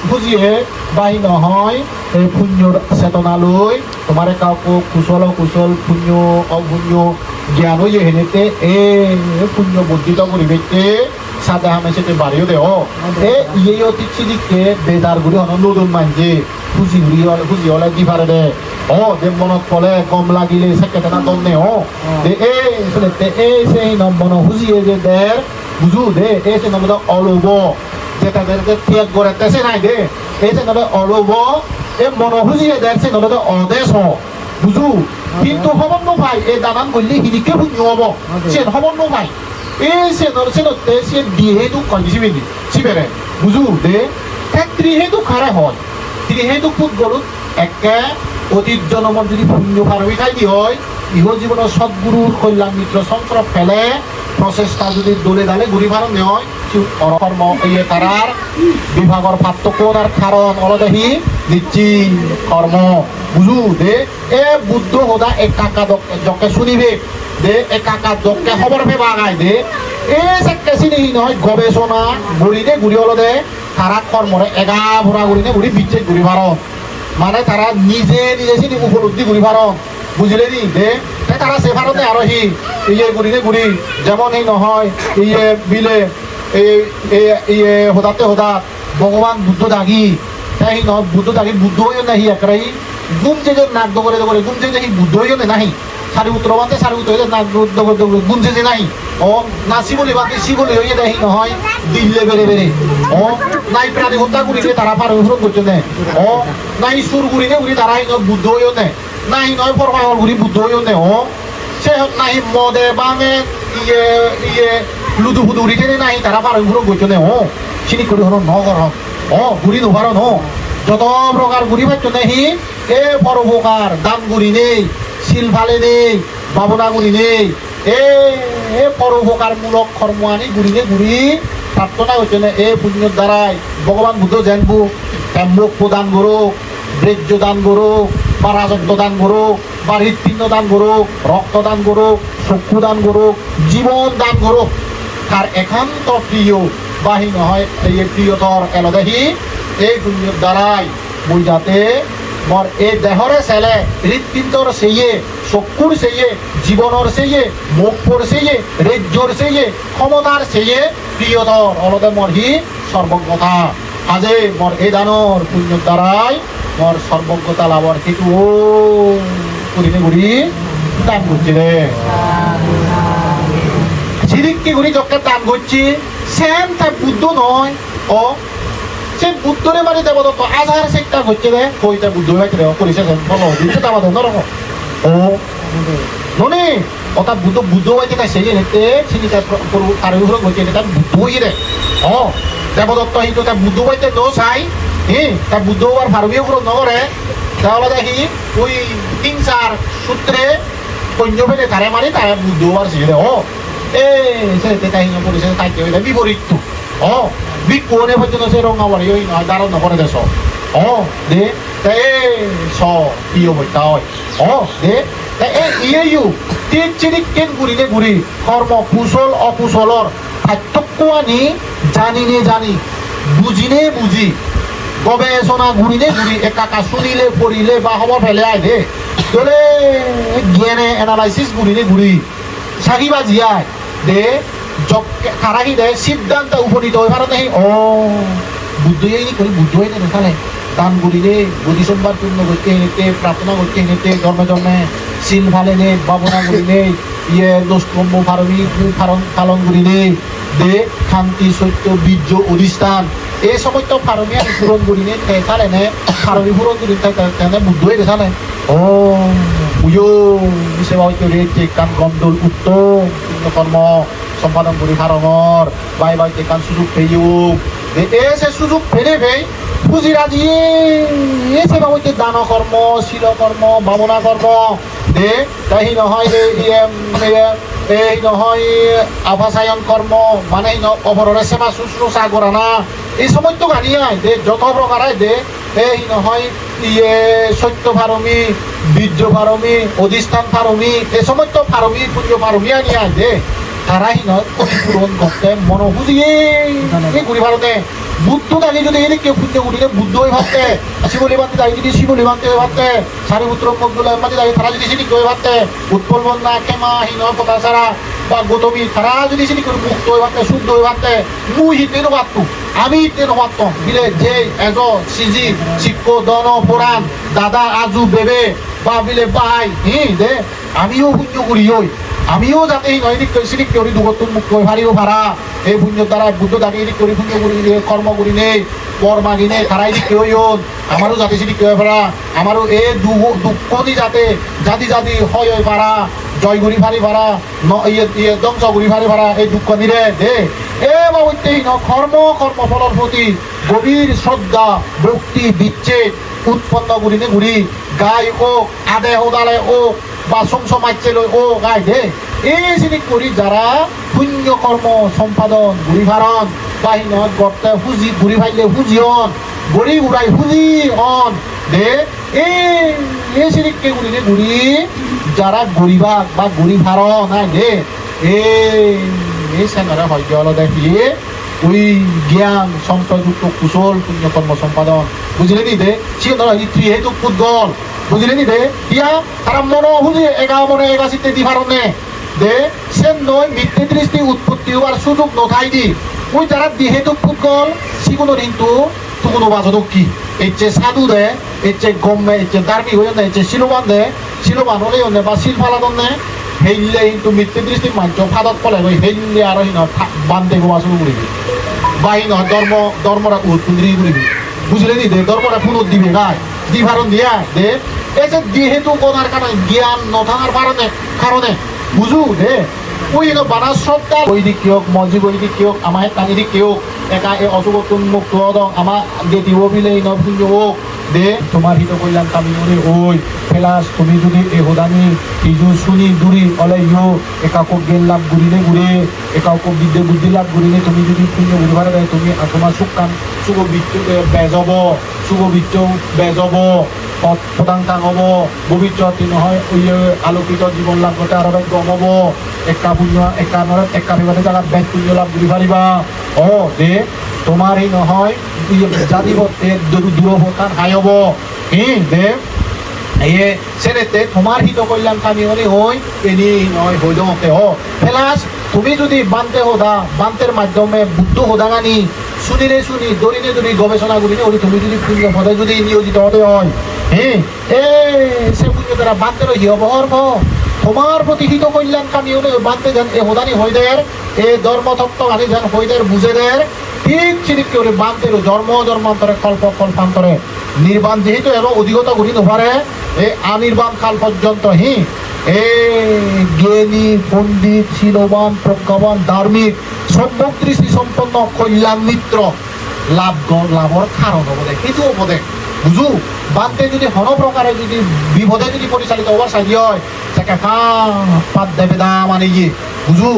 খুঁজিয়ে বাহি নহয় এই পুণ্য চেতনা লৈ তোমার কাউকে কুশল পুণ্য অপুণ্য জ্ঞান হয়ে হেনেতে পুণ্য বর্ধিত পরিবেশে সাদা হামে সেতে বাড়িও দে ইয়ে অতি চিদিকে বেদার গুড়ি হন নতুন মানছে খুঁজি হলে দি পারে দে যে মনত পলে কম লাগিলে সেকেতে না দম নে সেই মন খুঁজিয়ে যে দের বুঝু দে এসে নাম অলোভ যেটা ত্যাগ করে তেসে নাই দে এসে নামে অলোভ এ মনোভুজিয়ে দেখছে নলে অদেশ বুঝু কিন্তু হবন ভাই এই দানান করলে হিনিকে পুণ্য হব সে হবন ভাই এই সে নরসে সে দিহেতু কনজিবি সিবেরে বুঝু দে ত্রিহেতু খারে হয় ত্রিহেতু পুত গরু একে অতীত জন্মত যদি পুণ্য পারবি খাই দি হয় ইহ জীবনের সদ্গুরুর কল্যাণ মিত্র সন্ত্র ফেলে প্রচেষ্টা যদি দলে দালে ঘুরি ভারণ হয় কর্ম ইয়ে তারার বিভাগর পার্থক্য তার কারণ অলদেহি দিচ্ছি কর্ম বুঝু দে এ বুদ্ধ হোদা এক কাকা জকে শুনিবে দে এক কাকা জকে খবর পেবা গাই দে এ সেকে চিনি নহয় গবেষণা ঘুরি দে ঘুরি অলদে তারা কর্মরে এগা ভরা ঘুরি নে ঘুরি বিচ্ছে ঘুরি ভারণ মানে তারা নিজে চিনি উপলব্ধি ঘুরি ভারণ বুঝলে নি দে তারা সে ভারতে আরো ইয়ে ঘুরি যেমন এই নহয় ইয়ে বিলে ইয়ে হোদাতে ভগবান বুদ্ধ দাগি তাই নহয় বুদ্ধ দাগি বুদ্ধ হইও নাহি একরাই গুম যে নাক দগরে গুম যে বুদ্ধ হইও নাহি সারি উত্তর বাঁধে সারি উত্তর নাক দগরে গুম যে নাই নাচি বলি বাকি সি বলি হইয়ে দেখি নহয় দিল্লে বেড়ে নাই প্রাণী হত্যা করিলে তারা পার করছে নে নাই সুর ঘুরিনে ঘুরি তারা বুদ্ধ হইও নে নাই নয় পরমাহল ঘুরি বুদ্ধ হইও নে সে নাই মদে বাঙে ইয়ে লুদু ফুদু উড়ি টেনে নাই তারা পার করছে নে চিনি করি হল নগর ঘুরি নোভার যত প্রকার ঘুরি পাচ্ছ নেহি এ পরোপকার দান গুড়ি নেই শিল ফালে নেই ভাবনা গুড়ি নেই এ পরোপকারমূলক কর্ম আনি ঘুরি প্রার্থনা হচ্ছে না এ পুণ্যর দ্বারাই ভগবান বুদ্ধ জানবো মুখ প্রদান করুক বৃজ্য দান করুক পারাজত্য দান করুক বা হৃৎপিণ্ড দান করুক, রক্তদান করুক, চক্ষু দান করুক, জীবন দান করুক, তার একান্ত প্রিয় বাহি নহয় এই প্রিয়তর এলদেহি এই পুণ্যর দ্বারাই মই যাতে মোর এই দেহরে ছেলে হৃৎপিণ্ডর সেইয়ে, চক্ষুর সেইয়ে, জীবনের সেইয়ে, মুখর সেইয়ে, রাজ্যর সেইয়ে, ক্ষমতার সেইয়ে প্রিয়তর অলদে মোর হি সর্বজ্ঞতা। আজে মোর এই দানর পুণ্যর দ্বারাই মোর সর্বজ্ঞতা লাভর হেতু ও করিনে ঘুরি দান করছি রে। ঝিরিককে ঘুরি যখন দান করছি সেম তার বুদ্ধ নয় ও সে বুদ্ধরে মানে দেবদত্ত আধার সেক্টা হচ্ছে রে কইটা বুদ্ধ হইতে রে করিছে বলো দিতে দাবা দেন রকম ও ননি ওটা বুদ্ধ বুদ্ধ হইতে তাই সেই নেতে চিনি তার করু আর উপরে হইতে তার বুদ্ধ হই রে ও দেবদত্ত হিতো তার বুদ্ধ হইতে নো চাই তার বুদ্ধ হওয়ার ফারবি উপর নগরে তাহলে দেখি ওই হিংসার সূত্রে কন্য ফেলে তারে মারি তারে বুদ্ধ হওয়ার সেই রে ও এ সে কাহিনী করেছে তাই বিপরীত ও বিক্ষোভে পর্যন্ত সে রঙাবাড়ি ওই নয় দারুণ নগরে দেশ ও দে তাই স ইয়ে বইটা হয় ও দে তাই ইয়েও ঠিক চিরিক কেন ঘুরিলে ঘুরি কর্ম কুশল অকুশলর পার্থক্য আনি জানিনে জানি বুঝিনে বুঝি গবেষণা ঘুরিলে ঘুরি একাকা শুনিলে পড়িলে বা খবর ফেলে আয় দে তোলে জ্ঞানে এনালাইসিস ঘুরিলে ঘুরি সাকি বাজি আয় দে খারাহি দেয় সিদ্ধান্ত উপনীত হয়ে ভারত নেই ও বুদ্ধ করি বুদ্ধ হয়ে নেতালে দান করিলে বুদ্ধি সম্বাদ পূর্ণ করতে হেঁটে প্রার্থনা করতে হেঁটে জন্মে জন্মে শিল ভালে নে ভাবনা করিলে ইয়ে দোষকম্য ফারবি পালন করিলে দে শান্তি সত্য বীর্য অধিষ্ঠান এই সময় তো ফারমিয়া পূরণ করিলে চালে নে ফারমি পূরণ করি তেনে বুদ্ধ হয়ে চালে ও বুঝো সেবা হইতে রে কান গন্দল উত্তম কর্ম সম্পাদন করি ফারঙর বাই বাই কান সুযোগ পেয়েও এসে সুযোগ ফেলে ফেই পুঁজিরা দিয়ে এসে বাবুতে দান কর্ম শিল কর্ম ভাবনা কর্ম দে তাই নহয় এই নহয় আভাসায়ন কর্ম মানে অপরের সেবা শুশ্রূষা করা না এই সময় তো গানিয়ায় দে যত প্রকারায় দে এই নহয় ইয়ে সত্য ফারমি বীর্য ফারমি অধিষ্ঠান ফারমি এ সময় তো ফারমি পুণ্য ফারমি আনিয়ায় দে তারাই নয় পূরণ করতে মনো বুঝিয়ে ঘুরি ভারতে বুদ্ধ দাঁড়িয়ে যদি এদিকে পুণ্য ঘুরিলে বুদ্ধ হয়ে ভাবতে শিবলি বান্তি দাঁড়িয়ে যদি শিবলি বান্তি হয়ে ভাবতে সারিপুত্র মকদুল মাঝে দাঁড়িয়ে তারা যদি সেদিক হয়ে ভাবতে উৎপল বন্যা ক্ষেমা হীন কথা ছাড়া বা গৌতমী তারা যদি সেদিক করে মুক্ত হয়ে ভাবতে শুদ্ধ হয়ে ভাবতে মুই হিতেন ভাবতো আমি হিতেন ভাবতাম বিলে যে এজ সিজি শিক্ষ দন পুরাণ দাদা আজু বেবে বা বিলে বাই দে আমিও পুণ্য করি ওই আমিও যাতে এই নয় দিক সিদিক করি দুগতুন মুক্ত হয়ে ভারিও ভাড়া এই পুণ্যর দ্বারা বুদ্ধ দাঁড়িয়ে দিক করি পুণ্য করি কর্ম করি নেই পর মাগিনে তারাই দিক কেউ আমারও যাতে সেদিক কেউ ভাড়া আমারও এ দুঃখ দি যাতে জাতি জাতি হয় ভাড়া জয় গুড়ি ভারি ভাড়া ইয়ে ধ্বংস গুড়ি ভারি ভাড়া এই দুঃখ নিরে দে এ বাবুতেই কর্মফলের প্রতি গভীর শ্রদ্ধা ভক্তি বিচ্ছেদ উৎপন্ন করিনে ঘুরি গাই ওক আদে ওদালে ওক বা সংসমাচ্ছিল ও গাই দে এই জিনিস করি যারা পুণ্য কর্ম সম্পাদন ঘুরি ভারণ বাহিনত গর্তে ফুজি ঘুরি ভাইলে ফুজিয়ন গড়ি ঘুরাই ফুজি অন দে এই জিনিসকে ঘুরিনে ঘুরি যারা গরিবাগ বা গড়ি ভারণ নাই দে এই সেনারা হয় হলো দেখিয়ে ওই জ্ঞান সংশয়যুক্ত কুশল পুণ্যকর্ম সম্পাদন বুঝলে নি দে সিও হেতু পুদ্গল বুঝলে নি দে ইয়া তারা মনো বুঝে মনে এগাশিতে দি ভারণে দে সে নয় মিথ্যে দৃষ্টি উৎপত্তি হওয়ার সুযোগ নথাই দি ওই যারা দিহেতু পুদ্গল সিগুলো কিন্তু তুগুলো বাজদক কি এর চেয়ে সাধু দে এর চেয়ে গম্মে এর চেয়ে দার্মিক হয়ে এর চেয়ে শিলবান দে শিলবান হলে বা শিল ফালাদন নে হেললে কিন্তু মিথ্যে দৃষ্টি মাঞ্চ ফাদত পলে হেললে আর বান্ধে গোয়া শুরু করিবি বাহিন ধর্মরা উৎপুন্দ্রি করিবি বুঝলে নি দে ধর্মরা পুনর দিবে গায় দি ভারণ দিয়া দে এই যে যেহেতু কোনার কারণে জ্ঞান নথানার কারণে বুঝু দে ওই বানার সবটা বৈদিক কিয়ক মজি বৈদিক কিয়ক আমার তানিদিক কিয়ক একা এই অসুগতুন মুক্ত আমার গেটিব বিলে পুঞ্জ হোক দে তোমার হিত কইলাম কামি মনে ওই ফেলাস তুমি যদি এ হোদানি ইজু শুনি দূরি অলে ইয়ো একাকো জ্ঞান লাভ গুরিনে গুরে একাকো বিদ্যে বুদ্ধি লাভ গুরিনে তুমি যদি পুণ্য বুধবার দেয় তুমি তোমার সুকান সুগ বিত্ত বেজব সুগ বিত্ত বেজব পদাঙ্কাং হব ভবিষ্যৎ নহয় ওই আলোকিত জীবন লাভ করতে আরো বেশ গম হব একা পুণ্য একা নরত একা বিবাদে জায়গা বেশ পুণ্য লাভ করি পারিবা ও দে তোমার এই নহয় জাতিব দূরবতান হাই হব দে এ সেনেতে তোমার হিত কল্যাণ কামি হলে হই এনি নয় হইদকে হ ফেলাস তুমি যদি বানতে হোদা বান্তের মাধ্যমে বুদ্ধ হোদাঙানি শুনিলে শুনি দরিনে দরি গবেষণা করিনে ওই তুমি যদি পুণ্য পদে যদি নিয়োজিত হতে হয় এ সে পুণ্য দ্বারা বানতে রহি অবহর তোমার প্রতি হিত কল্যাণ কামি হলে বানতে যান এ হোদানি হইদের এ ধর্মতত্ত্ব গানি যান হইদের বুঝেদের ঠিক চিনিক করে বানতের জন্মান্তরে কল্পান্তরে নির্বাণ যেহেতু এবং অধিকতা করি নপারে এ অনির্বাণ কাল পর্যন্ত এ জ্ঞানী পণ্ডিত শীলবান প্রজ্ঞাবান ধার্মিক সম্ভব দৃষ্টি সম্পন্ন কল্যাণ মিত্র লাভর কারণ হব দে সেইটো হব দে বুঝু বানতে যদি হন প্রকারে যদি বিপদে যদি পরিচালিত হবার সাহায্য হয় তাকে পাত দেবে দাম আনে গিয়ে বুঝু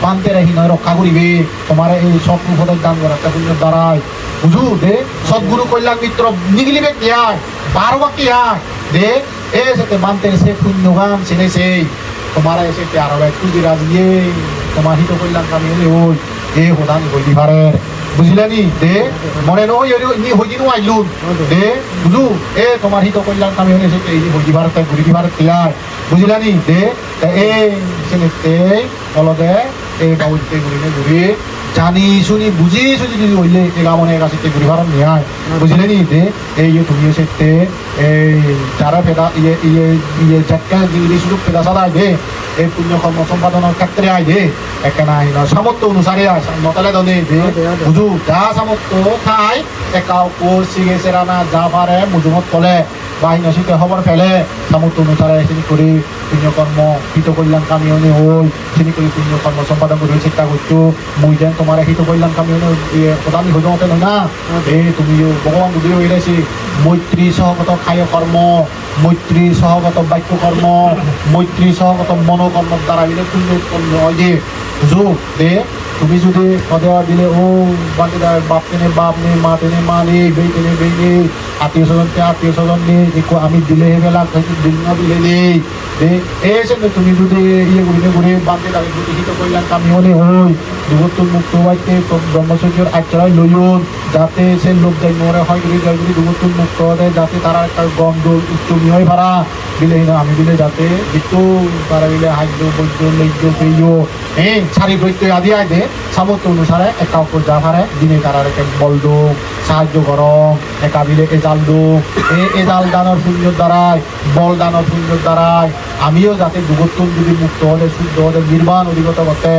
বানতে রাখি নয় রক্ষা করিবে তোমার এই সব বিপদের দান করা একটা পুণ্যের দ্বারাই বুঝু দে সদ্গুরু কল্যাণ মিত্র নিগলিবে দিয়ায় 12 বাকি আয় দে এ সেতে বানতে সে পুণ্যগান চিনে সেই তোমার এসে আরো একটু বিরাজ গিয়ে তোমার হিত কল্যাণ কামি হলে ওই এ হোদান হইলি পারের বুঝিলানি দে মনে নয় নি হইদিনও আইলুন দে বুঝু এ তোমার হিত কল্যাণ কামি হলে সেটা এই হইদি ভারত ঘুরি ভারত তৈয়ার বুঝিলানি দে এ সেনেতে অলদে এই বাউলতে ঘুরিনে ঘুরি জানি শুনি বুঝি শুনি যদি হইলে এ গামনের কাছে ঘুরি ভারত নিয়ে আয় বুঝিলেনি দে এই তুমি সেতে এই যারা ফেদা ইয়ে ঝটকা দিলি সুযোগ ফেদা সাদা দে এই পুণ্য কর্ম সম্পাদনের ক্ষেত্রে আয় দে একে নাই না সামর্থ্য অনুসারে আয় নতালে দনে দে বুঝু যা সামর্থ্য খাই একাও কোর্স শিখে সেরানা যা পারে মুজুমত কলে বাহিনী শিখে খবর ফেলে সামর্থ্য অনুসারে চিনি করে পুণ্যকর্ম হিত কল্যাণ কামি হলে হল চিনি করে পুণ্যকর্ম সম্পাদন করে চেষ্টা করছো মুই যেন তোমার হিত কল্যাণ কামি হলে প্রধানী হয়ে যাওয়াতে নয় না এই তুমি ভগবান বুঝি হয়ে গেছি মৈত্রী সহগত খায় কর্ম মৈত্রী সহগত বাক্য কর্ম মৈত্রী সহগত মনোকর্মের দ্বারা দিলে পুণ্য উৎপন্ন হয় যে বুঝো দে তুমি যদি সদেওয়া দিলে ও বাকি বাপ টেনে বাপ নেই মা টেনে মা নেই বেই টেনে বেই নেই আত্মীয় স্বজন নেই একটু আমি দিলে বেলা দিল না দিলে নেই এসে তুমি যদি ইয়ে করিলে ঘুরে বান্ধে লাগে যদি হিত কল্যাণ কামি হলে হই দুবত্তর মুক্ত হইতে ব্রহ্মচর্যের আচরণ লইন যাতে সে লোক যাই মরে হয় যদি জয় যদি দুবত্তর মুক্ত হতে যাতে তারা একটা গন্ধ উচ্চ নিয় ভাড়া দিলে না আমি দিলে যাতে একটু তারা দিলে হাইদ্য বৈদ্য লৈদ্য পেয় শারী প্রত্যয় আদি আয় দে সামর্থ্য অনুসারে একা উপর যা পারে দিনে তারা বল দোক সাহায্য করম একা বিলে এজাল দোক এজাল দানের পুণ্যর দ্বারাই বল দানের পুণ্যর দ্বারাই আমিও যাতে দুগত্তম যদি মুক্ত হলে শুদ্ধ হলে নির্বাণ অধিগত করতে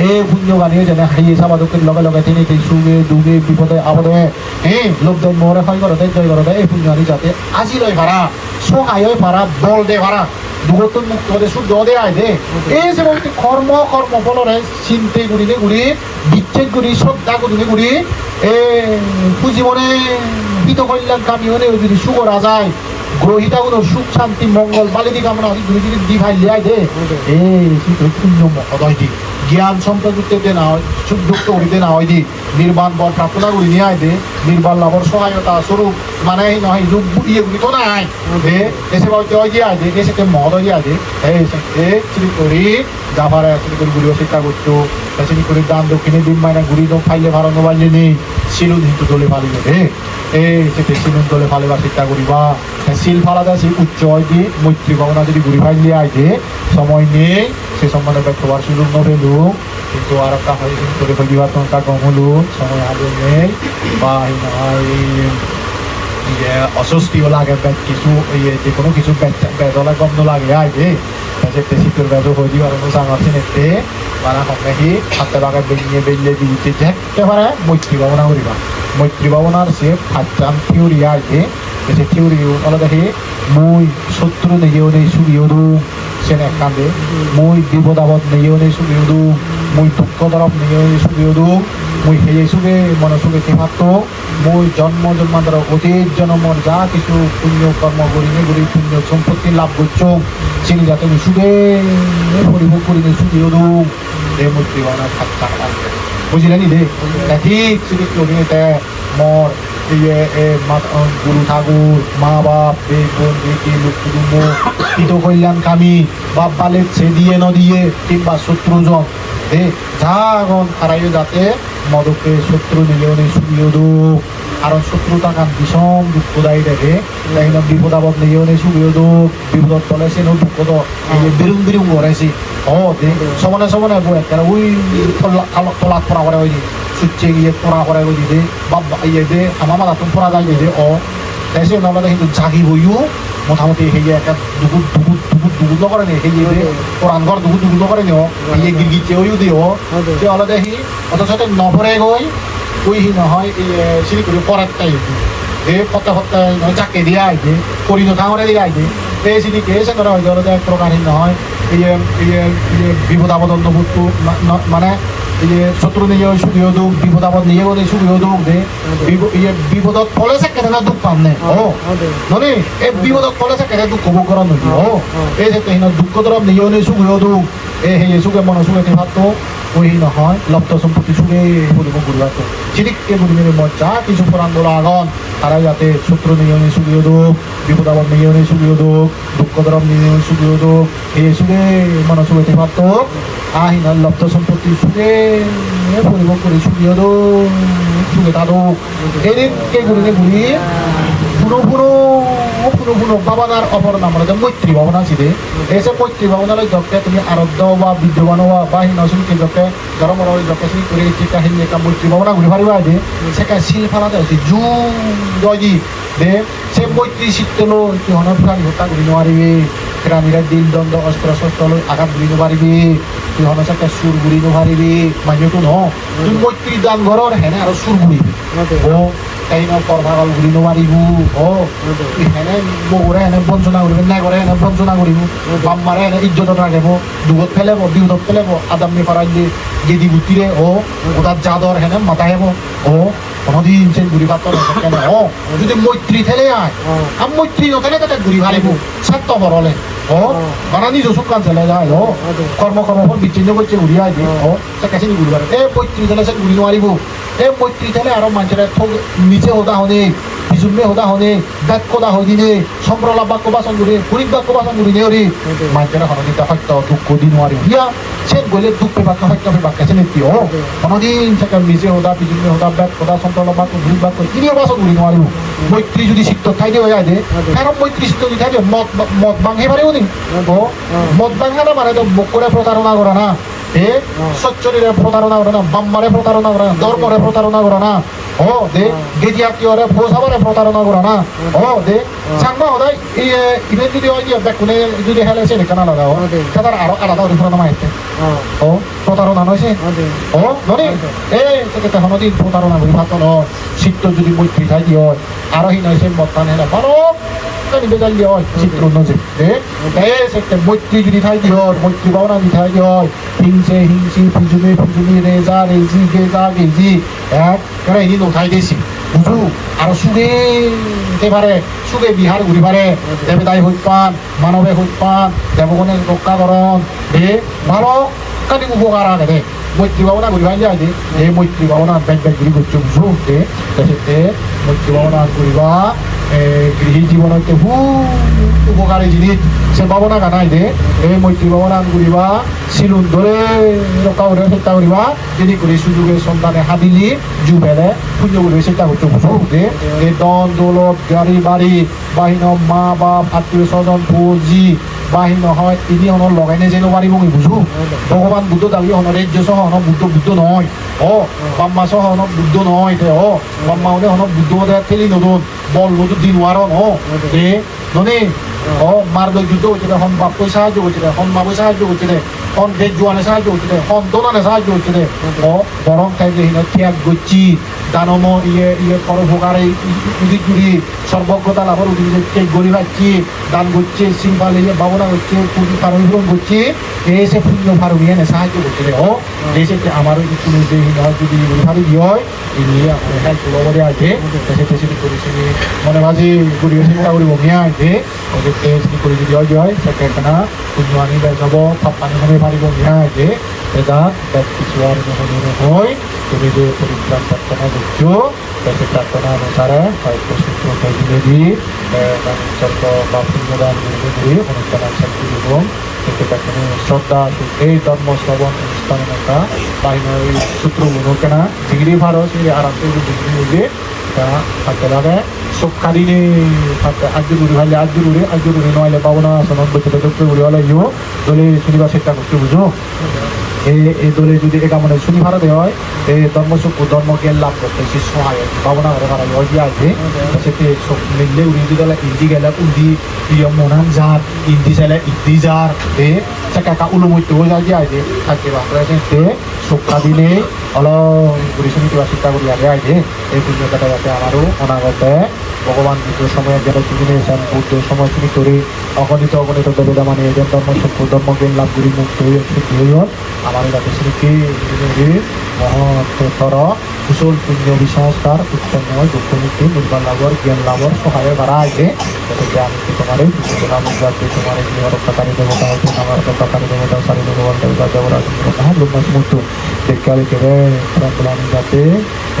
এই পুণ্য গানিয়ে যেন হাইয়ে সাবাদকের লগে লগে তিনি সুগে দুগে বিপদে আপদে লোক দেয় মোহরে হয় করতে জয় করতে এই পুণ্য গানি যাতে আজি লয় ভাড়া সহায় ভাড়া বল দে ভাড়া দুগত্তম মুক্ত হলে শুদ্ধ দে আয় দে এই যে বলতে কর্ম ফলরে চিন্তে করিলে ঘুরি বিচ্ছেদ করি শ্রদ্ধা করিলে ঘুরি পুঁজি মনে হিত কল্যাণ কামি হলে যদি সুখ রাজায় গ্রহিতাগুলোর সুখ শান্তি মঙ্গল বালিদি কামনা দুই দিকে দি ভাই লিয়াই দে পুণ্য মহোদয় দি জ্ঞান সম্প্রযুক্তে না হয় সুযুক্ত করিতে না হয় দি নির্বাণ বল প্রার্থনা করি নিয়ে আয় দে নির্বাণ লাভর সহায়তা স্বরূপ মানে নয় রূপ ইয়ে গুলি তো নাই দে এসে বলতে হয় দিয়ে আয় দে এসে মহোদয় দিয়ে আয় দে চিনি করি যা পারে চিনি করে গুলিও শিক্ষা করতো চিনি করে দান দক্ষিণে দিন মাইনা ঘুরি তো ফাইলে ভাড়া মোবাইলে নেই সিলুন হিন্দু দলে ফালিলে দে সেতে সিলুন দলে ফালিবার চিন্তা করিবা শিল ফালা দেয় সেই উচ্চ হয় দি মৈত্রী ভাবনা যদি ঘুরি ফাইলে আয় দে সময় নেই সে সম্বন্ধে ব্যক্তবার সুযোগ নভেলু কিন্তু আর একটা হয় করে ফেলিবার তোমার কম হলু সময় আগে নেই বা অস্বস্তিও লাগে কিছু যে কোনো কিছু বেদলা গন্ধ লাগে আয় দে সেতে শীতের বেদ হয়ে দিবার সাঙার চিনেতে বানা সঙ্গে হাতে বাগায় বেলিয়ে দিতে একেবারে মৈত্রী ভাবনা করিবা মৈত্রী ভাবনার সে ফাঁচান থিওরি আয় দে সে থিওরি ওলা দেখি মুই শত্রু নেগেও নেই সুগিও দু সে কান্দে মুই বিপদ আপদ নেগেও নেই সুগিও দু মুই দুঃখ তরফ নেগেও নেই সুগিও দু মই সেই সুগে মন সুগে কেমাতো মই জন্মান্তর অতীত জন্মর যা কিছু পুণ্য কর্ম করিনি করি পুণ্য সম্পত্তি লাভ করছো সেই যাতে সুগে পরিভোগ করিনি সুখী হদু এই মূর্তি বানা থাকা বুঝলেন দে ঠিক সুখী করিতে মর গুরু ঠাকুর মা বাপ বেগ বোন বেটি লোক কুটুম্ব হিত কল্যাণ কামী বাপ বালের সে দিয়ে ন দিয়ে কিংবা শত্রুজন যাগন তারাইও যাতে মদকে শত্রু নিলেও নেই সুবিও দুঃখ কারণ শত্রুতা কান ভীষণ দুঃখদায়ী দেখে তাই না বিপদ আপদ নিলেও নেই সুবিও দুঃখ বিপদত তলে সে দুঃখ তো বিরুং বিরুং করেছি দে সমানে সমানে বই একটা ওই তলাত পড়া করে ওই সুচ্ছে গিয়ে পড়া করে ওই দিতে বাপ ইয়ে দে আমার মাথা তুমি পড়া যায় দে তাই সে নলাদে কিন্তু জাগি বইও মোটামুটি হেয়ে একটা দুগুদ দুগুদ দুগুদ দুগুদ করে নে হেয়ে দে কোরআন ঘর দুগুদ দুগুদ করে নিও হেয়ে গিরগিতে ওইও দিও যে আলাদা হি অথচ নভরে গই ওই হি নহয় এই সিঁড়ি করে পড়ার টাই ফটা ফটা চাকে দিয়া আইছে পরিণ খাওয়ারে দিয়া আইছে এই সিঁড়ি কে সে করা হয়তো আলাদা এক প্রকারহীন নহয় বিপদ আপদ অন্তর্ভুক্ত মানে শত্রু নিয়ে সুখীয় দুঃখ বিপদ আপদ নিয়ে বলে সুখীয় দুঃখ দে বিপদত ফলেছে কেনে দুঃখ পাম নে ননি এই বিপদত ফলেছে কেনে দুঃখ ভোগ করা নদী এই যে দুঃখ তরফ নিয়ে নে সুখীয় দুঃখ এই সেই সুখে মন সুখে ভাবতো ওই নহয় লপ্ত সম্পত্তি সুখে পরিভোগ করিবাতো চিরিককে পরিমের মজ্জা কিছু পুরাণ বলা আগন তারা যাতে শত্রু নিয়ে নে সুখীয় দুঃখ বিপদ আপদ নিয়ে নে সুখীয় দুঃখ দুঃখ তরফ নিয়ে সুখীয় দুঃখ এই সুখে মন সুখে ভাবতো আহিনা লপ্ত সম্পত্তি সুখে পরিভোগ করে সুখীয় দুঃখ সুখে তাদো এদিকে ঘুরে ঘুরি পুরো পুরো পুরো পুরো বাবানার অপর নাম হলো মৈত্রী ভবন আছে এসে মৈত্রী ভবনালয় যকে তুমি আরব্ধ বা বিদ্যমান হওয়া বা হিনসুলকে যকে ধর্মর যকে শুনি করে চিকা হিন্দি একটা মৈত্রী ভবনা ঘুরে পারিবা যে সেটা শিল ফালাতে হচ্ছে জুম জয়জি দে সে মৈত্রী শীতলো কি হনফানি হত্যা ঘুরি নোৱাৰিবি রানীরা দিল দণ্ড অস্ত্র শস্ত্র আঘাত ঘুরি নোৱাৰিবি তুই হনস একটা সুর ঘুরি নোৱাৰিবি মানিওতো ন তুই মৈত্রী দান ঘৰৰ হেনে আৰু সুর ঘুরিবি ও তাই না পরভাগল ঘুরি নোৱাৰিব হেনে বগুৰে হেনে বঞ্চনা কৰিব নাই কৰে হেনে বঞ্চনা কৰিব বাম্মাৰে হেনে ইজ্জতত ৰাখিব দুগত পেলাব বিহুদত পেলাব আদামনি পাৰাই দি গেদি গুটিৰে ওটার জাদর হেনে মাথা হেব কোনোদিন সে ঘুরি পাত কেন যদি মৈত্রী ঠেলে আয় আর মৈত্রী নথেলে তাতে ঘুরি ভালিব স্বার্থ বরলে বানা নিজ সুখান ঠেলে যায় কর্ম কর্মফল বিচ্ছিন্ন করছে ঘুরি আয় সে কাছে ঘুরি পারে এই মৈত্রী ঠেলে সে ঘুরি নোৱাৰিব এই মৈত্রী ঠেলে আরো মানুষের নিচে হতা হনে বিজুম্মে হতা হনে ব্যাগ কদা হই দিনে সম্প্রলাপ বাক্য বাসন করে পুরিক বাক্য বাসন করে নেওরি মানুষের হনদিতে সত্য দুঃখ দি নোৱাৰিব ইয়া সে গলে দুঃখ বাক্য সত্য বাক্য সে নীতি কোনোদিন সেটা নিজে হতা বিজুম্মে হতা ব্যাগ কদা সম্প্রলাপ বাক্য পুরিক বাক্য ইনিও বাসন করে নোৱাৰিব মৈত্রী যদি সিদ্ধ ঠাই দিয়ে যায় দে কারণ মৈত্রী সিদ্ধ যদি ঠাই দিয়ে মদ ভাঙে পারিব নি মদ ভাঙা না মানে তো বুক করে প্রতারণা করে না সচ্চরীরে প্রতারণা করে না বাম্মারে প্রতারণা করে না ধর্মরে প্রতারণা করে না দে গেজিয়াকিওরে ফোসাবারে প্রতারণা করে না দে সাংমা হদাই ইভেন যদি হয় দিয়ে বেকুনে যদি হেলেছে কেন আলাদা তাদের আরো আলাদা অধিপ্রণাম আইতে প্রতারণা নয়ছে ননি এই সেটা হনদিন প্রতারণা করি ভাত ন চিত্ত যদি মৈত্রী খাই দিয়ে আরো হি নয়ছে মতান হেনা বারো বেজাল দিয়ে চিত্র নজে সেটা মৈত্রী যদি ঠাই দিয়ে মৈত্রী ভাবনা যদি ঠাই দিয়ে হিংসে হিংসি ফুজুমি ফুজুমি রেজা রেজি গেজা গেজি এক কেন এদিন উঠাই দিয়েছি বুঝু আর সুগে এবারে সুগে বিহার ঘুরি পারে দেবদাই হইত পান মানবে হইত পান দেবগণে রক্ষাকরণ ভালো কানি উপকার আগে দে মৈত্রী ভাবনা ঘুরি ভাই যায় এই মৈত্রী ভাবনা ব্যাগ ব্যাগ ঘুরি করছো বুঝু দে মৈত্রী ভাবনা ঘুরিবা গৃহী জীবনতে উপকারী জিনিস সে ভাবনা গানাই দে এই মৈত্রী ভাবনা ঘুরিবা সিলুন ধরে রক্ষা করে চেষ্টা করিবা যদি করে সুযোগে সন্তানে হাবিলি জুবেলে পুণ্য করবে চেষ্টা করছো বুঝো দে এই দন দৌলত গাড়ি বাড়ি বাহিন মা বাপ আত্মীয় স্বজন পুঁজি বাহিন হয় তিনি হন লগাইনে যেন পারিব বুঝো ভগবান বুদ্ধ দাবি হন রাজ্য সহ হন বুদ্ধ নয় বাম্মা সহ হন বুদ্ধ নয় বাম্মা হলে হন বুদ্ধ ঠেলি নতুন বল নতুন দিন ওয়ার দে ননে মার্গ যুদ্ধ হচ্ছে হন বাপ্পই সাহায্য করছে হন মাবই সাহায্য করছে হন দেশ জোয়ানে সাহায্য করছে হন দোলানে সাহায্য করছে বরং খাইলে হিনা ত্যাগ করছি দানম ইয়ে পরোপকারে উদিত জুড়ি সর্বজ্ঞতা লাভর উদিত গড়ি পাচ্ছি দান করছে সিম্পাল ভাবনা করছে পুঁজি ফারণ করছে এসে পুণ্য ফারুমিয়ে সাহায্য করছে দেশে আমার কোনো যে যদি ফারু হয় এই আমার হেল্প লবরে আছে সেটা করেছি মনে মাঝে করি চিন্তা করি বমিয়া আছে ওদের দেশ কি করে যদি হয় সেটা পুণ্য আনি যাব পানি মনে পারি বমিয়া আছে এটা কিছু আর হয় তুমি যে পরিত্রাণ প্রার্থনা করছো সে প্রার্থনা অনুসারে হয়তো সূত্র দিদি চর্ক বা পুণ্যদান দিয়ে অনুষ্ঠান শান্তি এবং সেটাকে শ্রদ্ধা এই ধর্ম শ্রবণ অনুষ্ঠানের একটা বাহিনীর সূত্রগুলো কেনা ডিগ্রি ভালো সে আরামসে ডিগ্রি হইলে থাকতে লাগে সবকালীনে থাকতে আজুরি নইলে পাবো না সনদ বছর দক্ষিণ উড়ি হলে দলে শনিবার চেষ্টা করতে বুঝো এই দলে যদি এটা মানে শনিবার দেওয়া হয় এই ধর্ম জ্ঞান লাভ করতে সে সহায় ভাবনা করে তারা ইয়ে আছে সেতে সব মিললে উড়ি গেলে ইন্দি গেলে উন্দি মনান যার ইন্দি চাইলে ইন্দি যার কাকা উলুমৈত্য হয়ে যায় আছে থাকতে বাংলাদেশে সবকা দিনে অলপ ঘুরি শুনি কিবা চিন্তা করি আগে আছে এই পুণ্যতাটা যাতে আমারও অনাগতে ভগবান বুদ্ধ সময় যারা চিনি এসেছেন বুদ্ধ সময় চিনি করে অগণিত দেবতা মানে এজন ধর্ম জ্ঞান লাভ করি মুক্ত হয়ে শুদ্ধ হয়ে আমার যাতে স্মৃতি মহত্তর কুশল পুণ্য বিসংস্কার উৎপন্ন হয় দুঃখ মুক্তি নির্বাণ লাভর জ্ঞান লাভর সহায় বাড়া আছে যাতে আমি তোমার তোমার রক্ষাকারী দেবতা হয়তো আমার রক্ষাকারী দেবতা সারি ভগবান দেবতা দেবরাজ লুম্বাস মৃত্যু দেখালে কেবে প্রাণ যাতে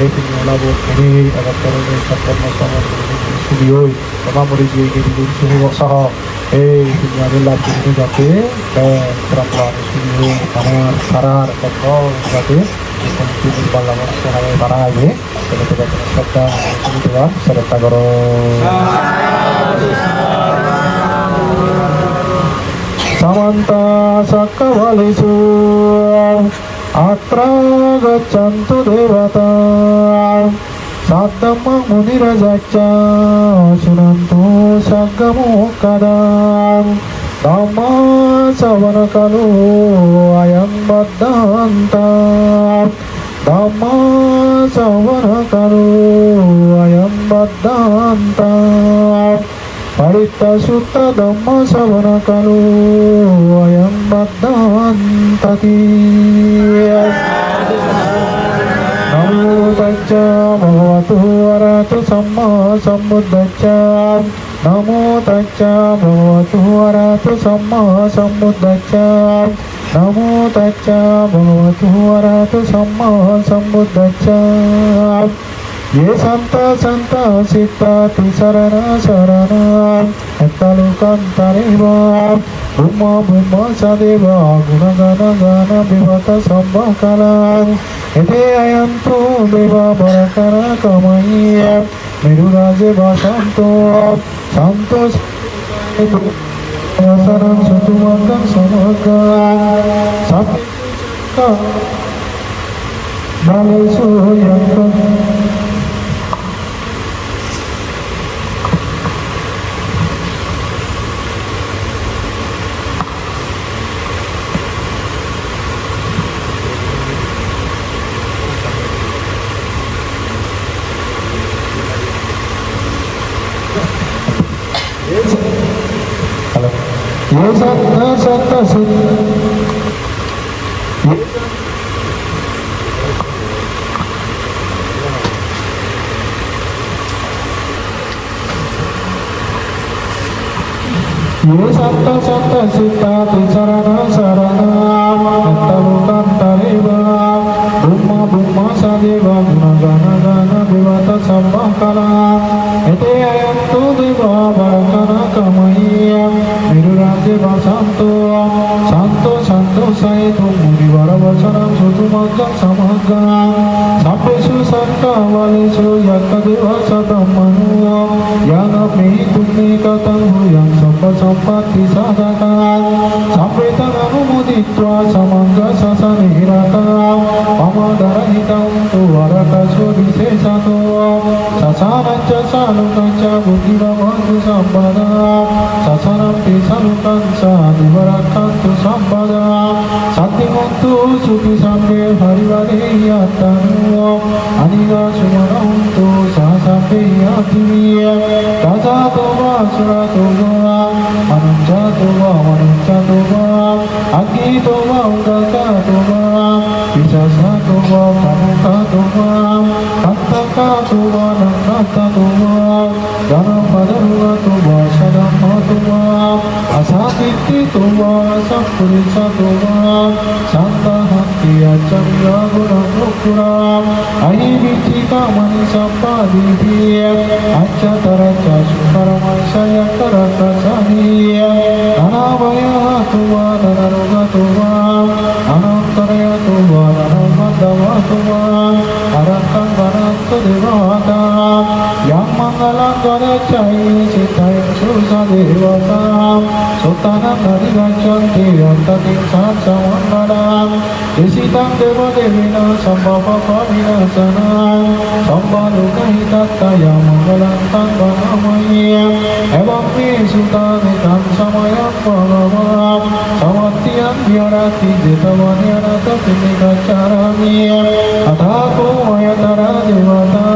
এই পুণ্য লাভ মেনে এবার ধরনের সৎকর্ম সুবি হই তোমার মরে গিয়ে শুনি সহ এই পুণ্য লাভ করে যাতে প্রাণ সুবি হই আমার সারার যাতে নির্বাণ লাভর সহায় বাড়া আছে সেটাতে যাতে শ্রদ্ধা দেওয়ার চেষ্টা করো समन्ता सक्कवलिषु अत्र गच्छन्तु देवता सद्धम्मं मुनिरजच्च शृणन्तु सग्गमोक्कदां धम्मा श्रवणकालो अयं बद्धन्ता धम्मा श्रवणकालो अयं बद्धन्ता परित्तसुत्त धम्म श्रवणकालो अयं बद्धन्तति नमो तच्च भगवतो अरहतो सम्मा सम्बुद्धश्च नमो तच्च भगवतो अरहतो सम्मा सम्बुद्धश्च नमो तच्च भगवतो अरहतो सम्मा सम्बुद्धश्च ये संत सिद्धा तिसरण शरण तलुकंतरेवा ब्रह्म सदेव गुणगण गण विभत संभकला यथे अयंतो देवा बरकर कमय्य मेरुराजे वसंतो संतोष वसनं सुतुमंगं समग्र सत्य बालेषु यंकं ये सत्य सिद्धा तिसरण शरण तलुकंतरेवा ब्रह्म सदेव गुणगण गण विवत संभकला यते अयंतो देवा बरकर कमय्य मेरुराजे वसंतो संतो सहितो मुनिवर वचनं सुतुमग्गं समग्रं सप्पेषु संकवलेषु यत्तदेव सतं मनो यानपि तुल्यकतं भूयं सम्पत्ति साधकां सप्रेतं अनुमोदित्वा समग्र ससनिरतां अमदरहितं तु वरकसु विशेषतो ससानं Aja salukanca buddhiramantu sampada sasarampi salukanca divarakantu sampada sattimantu suki sambe harivare yattanu aniga sumanantu sasambe yativiya kaja toba sura toba manunca toba aki toba ungaka toba bisasa toba kamuka toba kattaka toba nangata toba janam padaruga toba sadamma toba asakiti toba sampurisa toba santa hati acamya guna mukura ahi bichika manisa padiviya acca taraca sukaramaya karata saniya anabaya toba nanaruga toba anantaraya toba nanamadawa toba arakan banatu devata yang mangalang garacai sitayang susa devata sultanam dari gacanti antating satsa mangalang desitang dewa devina sambhava pavina sanang sambaluka hitattaya mangalang tanpa namaya evam me sultanitam samayam bhagava samatiyam vyarati jetavani anata pinika charami athato ayatara devata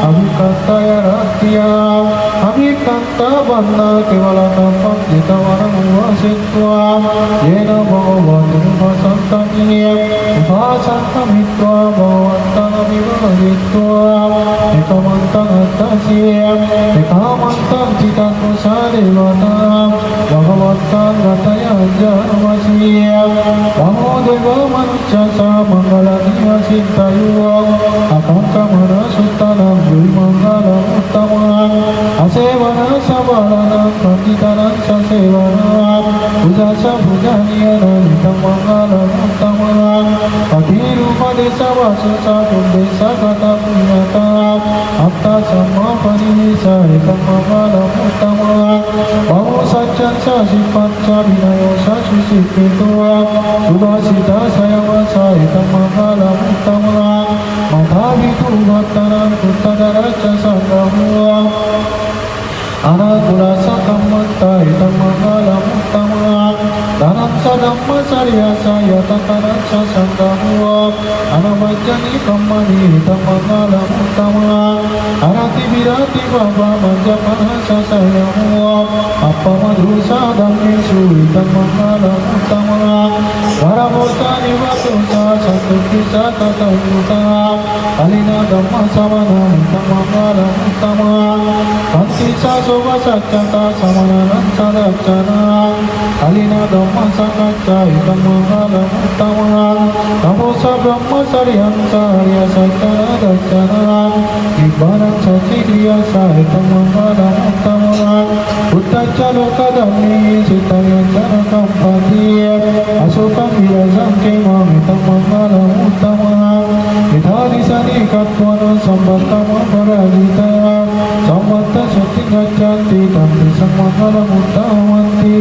abhikantaya ratya abhikanta banna kevala tampam jetavana muvasitva yena bhagavatu upasantamiya upasantamitva bhavantana vivaditva ekamantang attasya ekamantang citatmusa devata bhagavantang gataya janmasya bhamodeva manucasa mangalaniya sintayo akankamana suttalam mangalam uttamam asevana sabalanam panditanam sasevanam pujasa pujaniyana nitam mangalam uttamam patirupadesa vasasa pundesa kata punyatam atta samma parinisa ekam mangalam uttamam bahu sajjan sasipanca binayo sasusikitoa subhasita sayamasa ekam mangalam uttamam madhavitu bhattanam kuttadaraca sangahuwa anakula sakammata itam mangalam uttamam dhanam sadamma saryasa yatatanacca sangahuwa anavajjani kammani itam mangalam uttamam arati virati bhava manjapana sasayahuwa appamadrusa dhammesu itam mangalam uttamam varamurta nivatusa santukkisa tatayuta alina dhamma savana itam mangalam uttamam kantisa soba saccata samananam sadacana alina dhamma sakacca itam mangalam uttamam tamosa brahma saryansa arya saccana daccana nibbanam sacidriyasa itam mangalam uttamam uttacca lokadhammi sitayanjana kampatiya asokam virasam kemam itam mangalam uttamam vidhanisani katvana sambattama parajitaya sambatta sati gaccanti tanti sammangalam uttamanti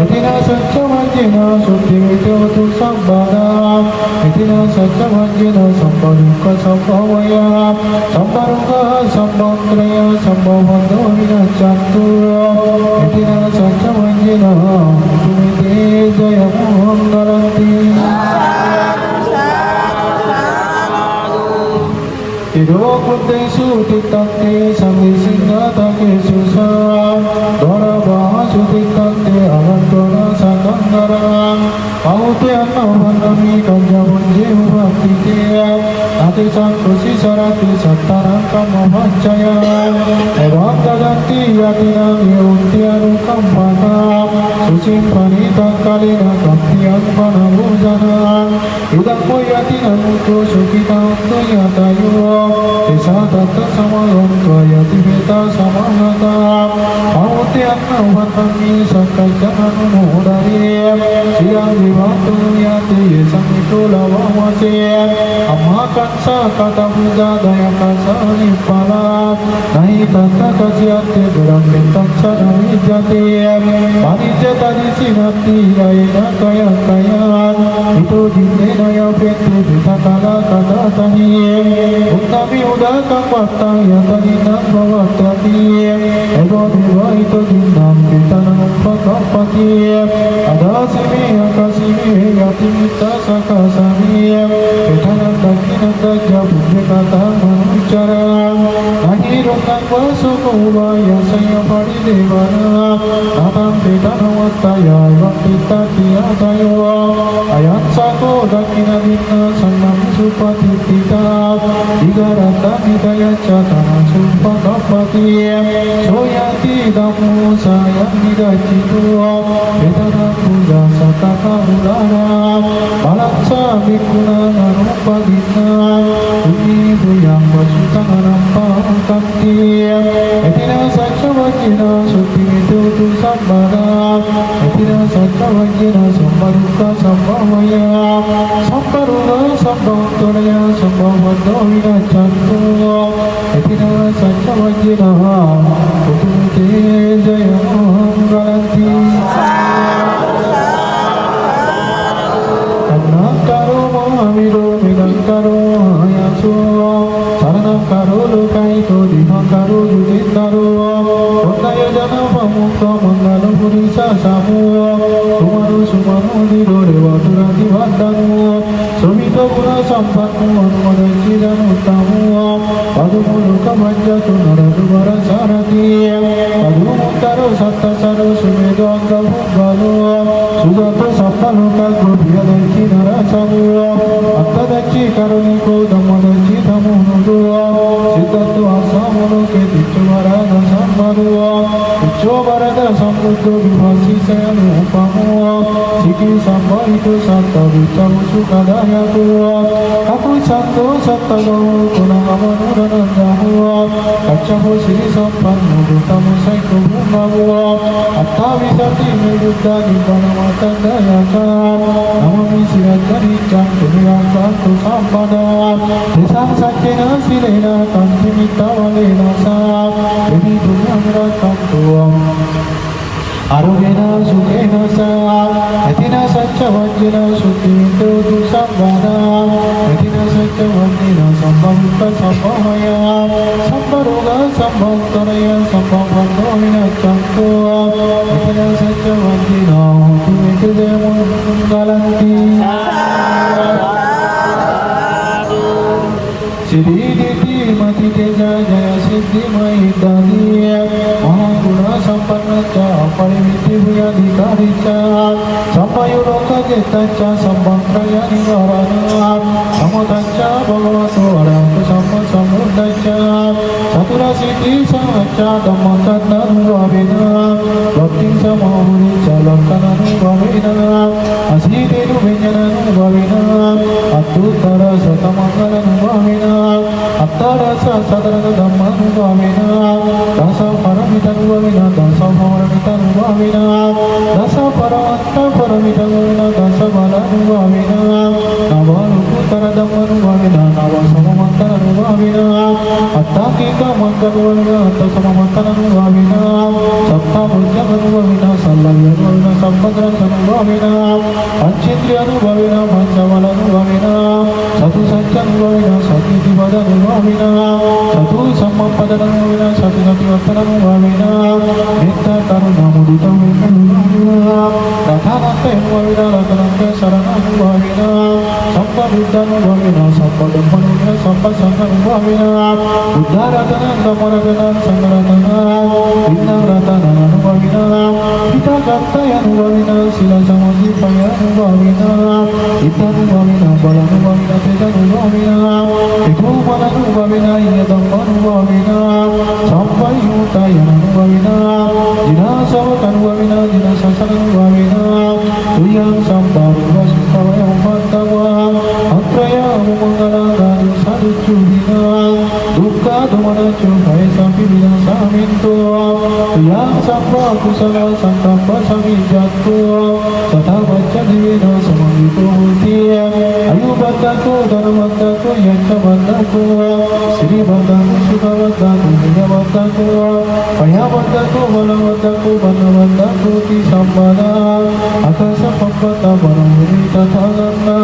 etina saccamajjena sutti vidyavatu sabbada etina saccamajjena sambaduka sambhavaya sambaruka sambantraya sambhavando vinaccantu etina saccamajjena utumite jayamuham naranti Iro kutesu titante samvisingata kesusa dora bahasu titante avantona sakangaram paute annavanami kanjamunje bhaktiteya ate sankusi sarati sattaram kamavacchaya evam dadanti yatinam yunti anukampata susimpanita kalina kampiyam panabhujanam idam yatinam uto sukitam yatayo Desa tata samalam tvayati veta samagata Pavati anna vatami sakajana nudari Siyam vivatu yati yesamito lavama se amma kansa kata buddha daya kasa nipalat nahi tata kasyate beram betaksa nahi jate panijya tadi sinati ayana kaya kayan itu jinde naya pete bisa kala kata tani uttami udakam vakta yatani nam bhavatati ego deva itu jindam pitanam pakapati adasimi akasimi yati mita sakasami pitanam dakinam dajja buddhe kata manucara nahi rokan vasoko uvaya saya padi devana natam pitanam vattaya evam pitta kiya sayo ayat sako dakina dinna sannam supati pita digarata nidaya catana supakapati soyati damu sayang nidacitu vedana puja sakaka ulara balaksa bikuna narupa dinna uni buyang vasutana nampa kanti etina sacha vajina suti tu sambara etina sacha vajina sambaruka sambhavaya sambaruka sambhavantoraya sambhavadovina chantu etina sacha vajina kutute jaya mangalanti kannakaro mahamiro midankaro hayasu saranakaro lokaito dihakaro yudindaro kotaya jana pamukta mangala purisa samu sumaru sumaru diro dewa turati vadanu sumita pura sampatmu anumadaki dan utamu padumulu kamanja tunaradu bara sarati padumuntaro satta saru sumedo angga bhuggalu sujato sappaloka gobhiya danchi narasamu attadachi karuniko dhammadachi dhamunudu siddhatu asamulo ke tichu varada sammaru tichu varada sambuddho vivasi sayanu upamu siki sambhaitu satta vicharu sukadayatu kapu santo satta gahu kunang amanuranajahu kacahu siri sampannu dutamu saiko bhungamu atta visati meruddha nibbana matandayaka namami sirajani cantu nirangkantu sampada desang sakena silena kanti mitta valena sa demi dunyam rakantu arogena sukena sa etina sacha vajjena sukintu tu sambada etina sacha vajjena sambhavutta sambhavaya sambaroga sambhavtaraya sambhavandovina cantu etina sacha vajjena tu ekde mungalanti Siddhi mati teja jaya siddhi mai dadiya mahaguna sampanna cha parimitti bhuyadhikari cha sampayuroka jeta cha sambhakraya nivarana samudacha bhagavato arahatu samma samuddacha satura siddhi sahacha dhamma tadanubhavena bhakti samahuri cha lakkananubhavena asitiru vinyananubhavena attuttara satamangalanubhavena attarasa sadarana dhammanubhavena dasa paramitanubhavena dasa paramitanubhavena dasa paramanta paramitanubhavena dasa balanubhavena navalukuttara dhammanubhavena navasamamantranubhavena attakika manganubhavena attasamamantanubhavena sapta bhujjanubhavena sallavyanubhavena sampagrananubhavena panchindriyanubhavena panchavalanubhavena satu satyanubhavena satiti vadanubhavena satu sammapadanubhavena satu sativattanubhavena nitya karuna mudita vekanubhavena rathanante anubhavena ratanante sarananubhavena sampa buddhanubhavena sampa dhammanubhavena sampa sanghanubhavena buddha ratanan dhamma ratanan sangha ratanan vinna ratanan anubhavena pita kartayanubhavena sila samadhipayanubhavena itanubhavena balanubhavena tejanubhavena ekumananubhavena yadammanubhavena sampayutayanubhavena jinasavakanubhavena jinasasanubhavena tuyang samparuva sukavaya upattava atraya umangalagani saduchuhina dukkha dumanachu bhayasampi vinasaminto tuyang sampa kusala sankappa samijatto satha vacca divena samavito huti ayuba Bhagavataku, Dharmataku, Yantamataku, Srivataku, Sukhavataku, Niyavataku, Ayavataku, Balavataku, Banavataku, Tisambada, Akasa Pampata, Banamuri, Tataganda,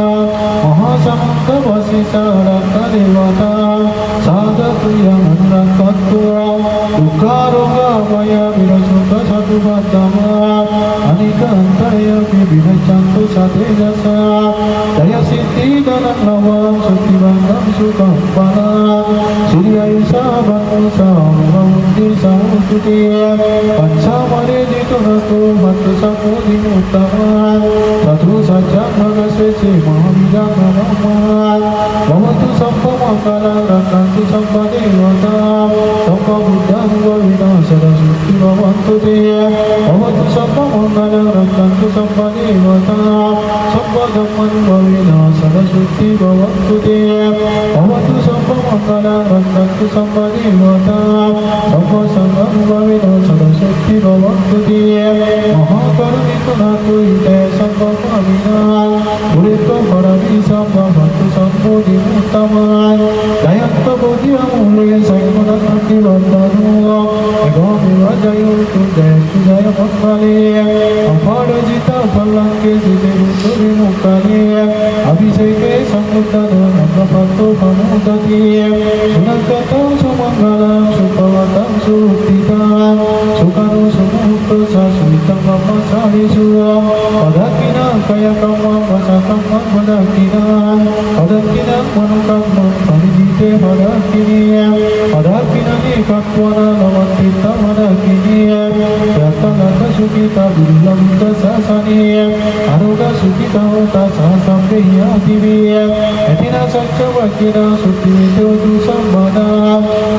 Mahasamanta, Vasisa, Rata Devata, Sadatu, Yamanrakatu, Dukaroga, Maya, Virasuka, Satubhatama, Anika, Antarya, Vinachantu, Satejasa, Daya Siddhi, Dhanam, Suktivandam, Sukampana, Surya Isa, Bhanusa, Muramundi, Samustuti, Panchamare, Jitunatu, Bhaktu Samudhi, Uttama, Sadhu Sajjan, Bhagasvesi, Mahamidam, Namaman, Bhavatu Sampha Mangala, Rakantu Sampha Devata, Sampha Buddham, Govina, Saraswati, Bhavantu Te, Bhavatu Sampha Mangala, Rakantu Sampha Devata, Sampha Dhamman, Govina, Saraswati, Bhavantu Te, Bhavatu Sampha Mangala, Rakantu Sampha Devata, Sampha Sangham, Govina, Saraswati, Bhavantu Te, Mahakaruniko Natu, Ite, Sampha Pamina, Urito Parami, Sampha Bhaktu Sampodhi, Uttaman, Dayanta Bodhi, Amule, Saikona, Nandi, Vandanu, Egami, Vajayu, Tudai, Tudaya, Mangale, Apada Jita, Palanke, Jite, Ruturi, Mukale, Abhiseke, Samudana, Nandapatto, Pamudati, Sunakata, Sumangala, Supavata, Suttita, Sukanu, Sumukta, Sasuita, Mama, Sarisu, Padakina, Kayakama, Masakama, Padakina, Padakina, Manukama, Parijite, Padakini, Padakina, Nikakwana, Lavantita, Padakini, Yatanaka, Sukita, Vilavita, Sasani, Aruga, Sukita, Hota, Sasambeya, Tivi, Etina, Sacha, Vakina, Sukita, Udu, Sambada,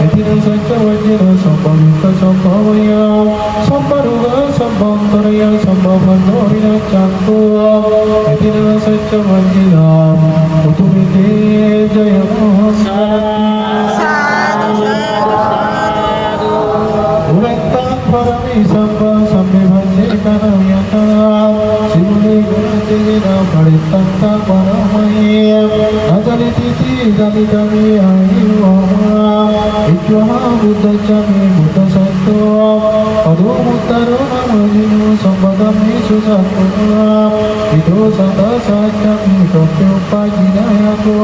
Etina, Sacha, Vakina, Sambavita, Sambhavaya, Sambaruga, Sambhantaraya, Sambhavandorina, Chantu, Etina, Sacha, Vakina, Utumite, Jaya Ulentan Parami Samba Sambe Bhanje Kanayata Simule Gunajena Paritanta Paramaya Ajali Titi Jali Jali Ayuama Ikyaha Buddha Chami Buddha Santo Adu Muttaro Namajinu Sambadami Susatuna Ito Sata Sajami Tope Upajinayako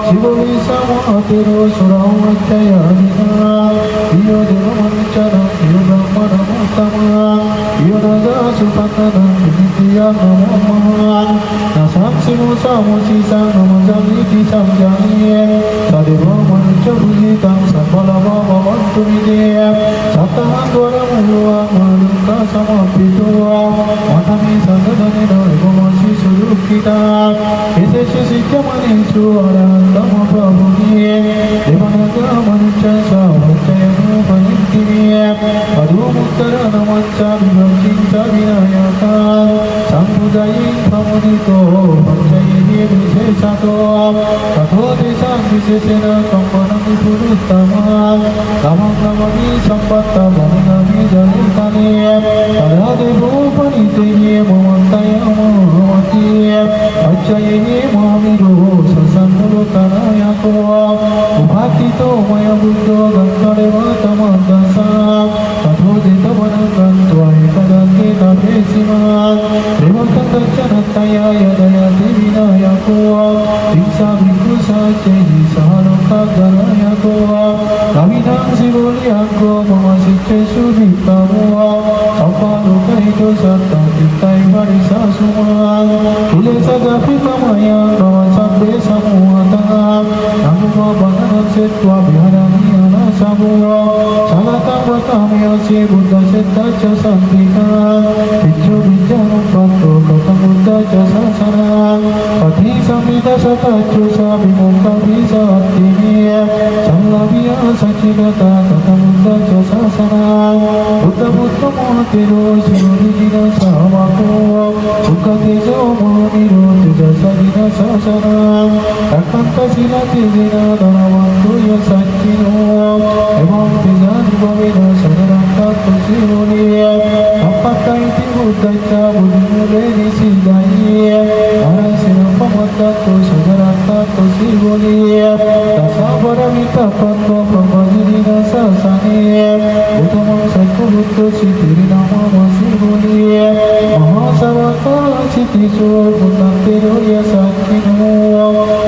Siva Visama Atero Surau Achayadina Iyo Deva Manchana Iyo Brahmana Muttama Iyo Raja Supatana Vinitya Namo Mahan Nasam Simu Samu Sisa Namo Jamiti Samjaniye Sadeva Mancha Bujitam Sambalava Bhavantu Vidya Satahan Dwara Mulua Maluka Samapituwa Matami Sadadani Narvamasi Surukita Eseshe Sikya Manisu Arahantama Prabhuniye Devanaga Mancha Savachayanu Panintiniye Adu Muttara Namacha Vivachinta Vinayaka Sambudayi Pramudito Panchayini Visesato Tato Desam Visesena Kampanami Puruttama Kamam Namami Sampatta Vanami Jalutani Tadadevu Paniteye Mamantaya Mahamatiye Achayini Mahamiru Sasanmulu Tanayako Upakito Maya Buddho Gantareva Tamandasa Tato Deta Vanagantwa Ekadante Tapesiman Devakantajanataya Yadaya Devinayako Tiksa Vikusa Chehi Sahaloka Garayako Kavinam Sivuliyanko Mama Sikhe Sudhikamuwa Sampaloka Hito Satta Tiktai Varisa Suman Kilesa Gapita Maya Bhava Sabbe Samuhatana Namuma Bhananam Setva Viharani Anasamuwa Salatam Vatamyasi Buddha Setta Cha Santika Pichu Vijjanam Patto Katam Buddha Cha Sasana Pati Samhita Satachu Sabhimukha Visa Attiniya Samlavya Sachigata Katam Buddha Cha Sasana Buddha Buddha Mohatiro Sirurijina Samako Sukha Tejo Mohoniro Teja Sadina Sasana Rakanta Sila Tejina Dhanavantu Yasachino Evam Tejani Bhavina Sadaranta Tusiloniya Apata Iti Buddha Cha Buddhimule Nisidaiya Arasina Pamata Tu Sadaranta Siddhi Namamasi Boliye Mahasavaka Siddhi Surgunantiro Yasakino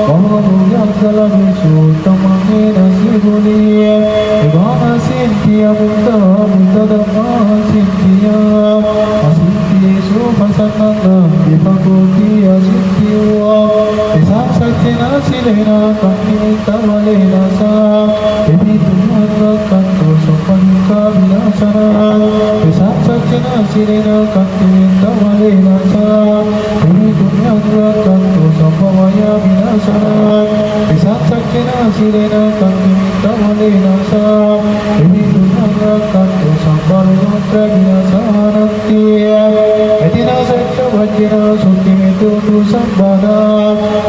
Bahavu Yagala Vishu Tamane Nasi Boliye Ivana Sintiya Buddha Buddha Dhamma Sintiya Asintiye Sumasananda Vipagoti Asintiya Isam Satyana Silena Kamita Valena Sa Devi Tunyana Kanto Sopanika Vinasana Isam Satyana Silena Kamita Valena Sa Devi Tunyana Kanto Sopavaya Vinasana Isam Satyana Silena Kamita Valena Sa Devi Tunyana Kanto Samparvatra Vinasana Etina Satya Vajjana Sukimitu Tu Sambhana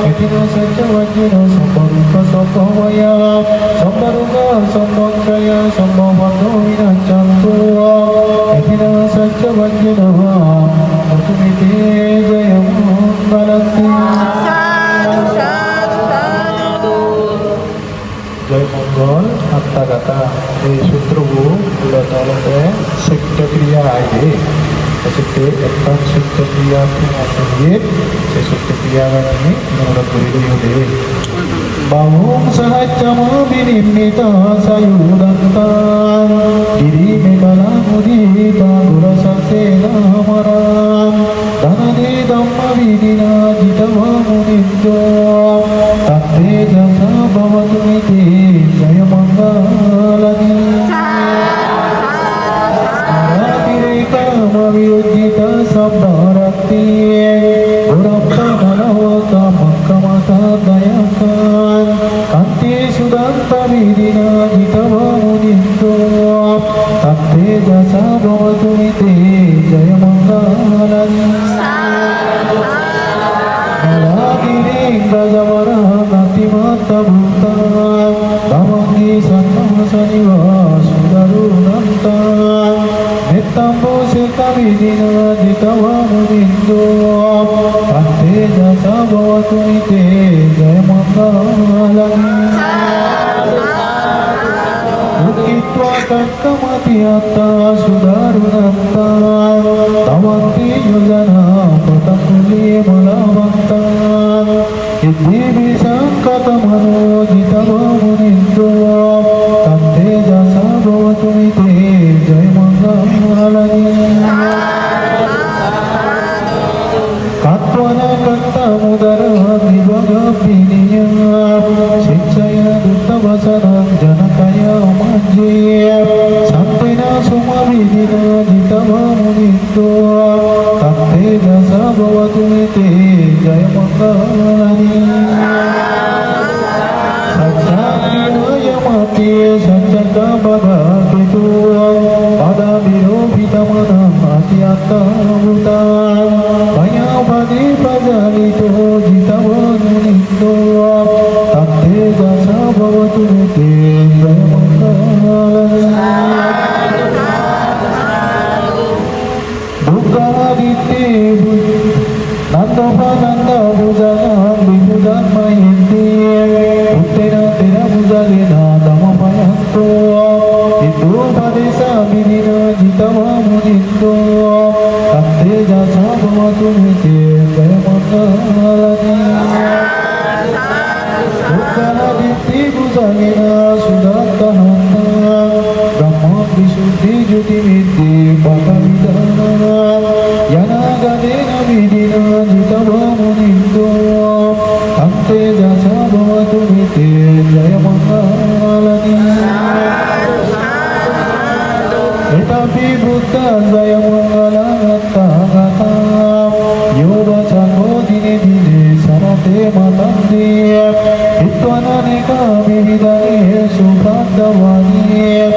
Etina Satya Vajjana Samparuka Sampavaya Samparuka Sampangkaya Sampavado Vinachantu Etina Satya Vajjana Atumite Jayam Balati Jai Mongol Atta Kata Di Sutrabu Udah tolong Sekta Kriya aja Sekte ektan sekte kriya pengasih sekte kriya kami menurut beliau deh. Bahum sahacama binimita sayudantan diri megala mudita gurasa sena maran danade dhamma vidina jitava munindo tate jasa bhavatmite jaya mangalani Maviyujita sabdarakti Urapta nalawaka makkamata dayakan Kanti sudanta vidina jitava munindo Tatte jasa bhavatumite jaya mangalani Nalagiri gajavara natimata bhuta Dhavangi sannasaniva sudarunanta Nettambo Sekavidina Jitava Munindo Ante Jasa Bhavatumite Jaya Mangalani Ukitva Kakkamati Atta Sudarunanta Tavanti Yojana Patakuli Malavanta Iddhi Visankatamano Jitava Munindo Ante Jasa Bhavatumite Jaya Mangalani Katvana Kanta Mudara Nivaga Piniya Shiksaya Dutta Vasana Janakaya Manjaya Santina Sumavidina Jitava Munindo Tate Jasa Bhavatumite Jaya Mangalani Yamati Sanjaka Bhagakitu Pada Virovita Manam Atyata Bhutan Mayavadi Prajalito Jitava Munindo Tate Jasa Bhavatumite Jaya Mangalani Dukkaradite Nandapananda Bhujana Vibhudan Mahinti Uttena Tera Bhujalena Dhammapayanto Iddu Padesa Vidina Jitava Munindo Tate Jasa Bhavatumite Jaya Mangalani Dukkaradite Bhujalena Sudattahanta Brahma Visuddhi Jyoti Vidhi Bhagavidana Yanagadena Vidina Jitava Munindo Ante Jasa Bhavatumite Jaya Mangalani Etapi Buddha Jaya Mangalanatta Gata Yoga Chango Dine Dine Sarate Matandi Itvananeka Vividane Subhadavani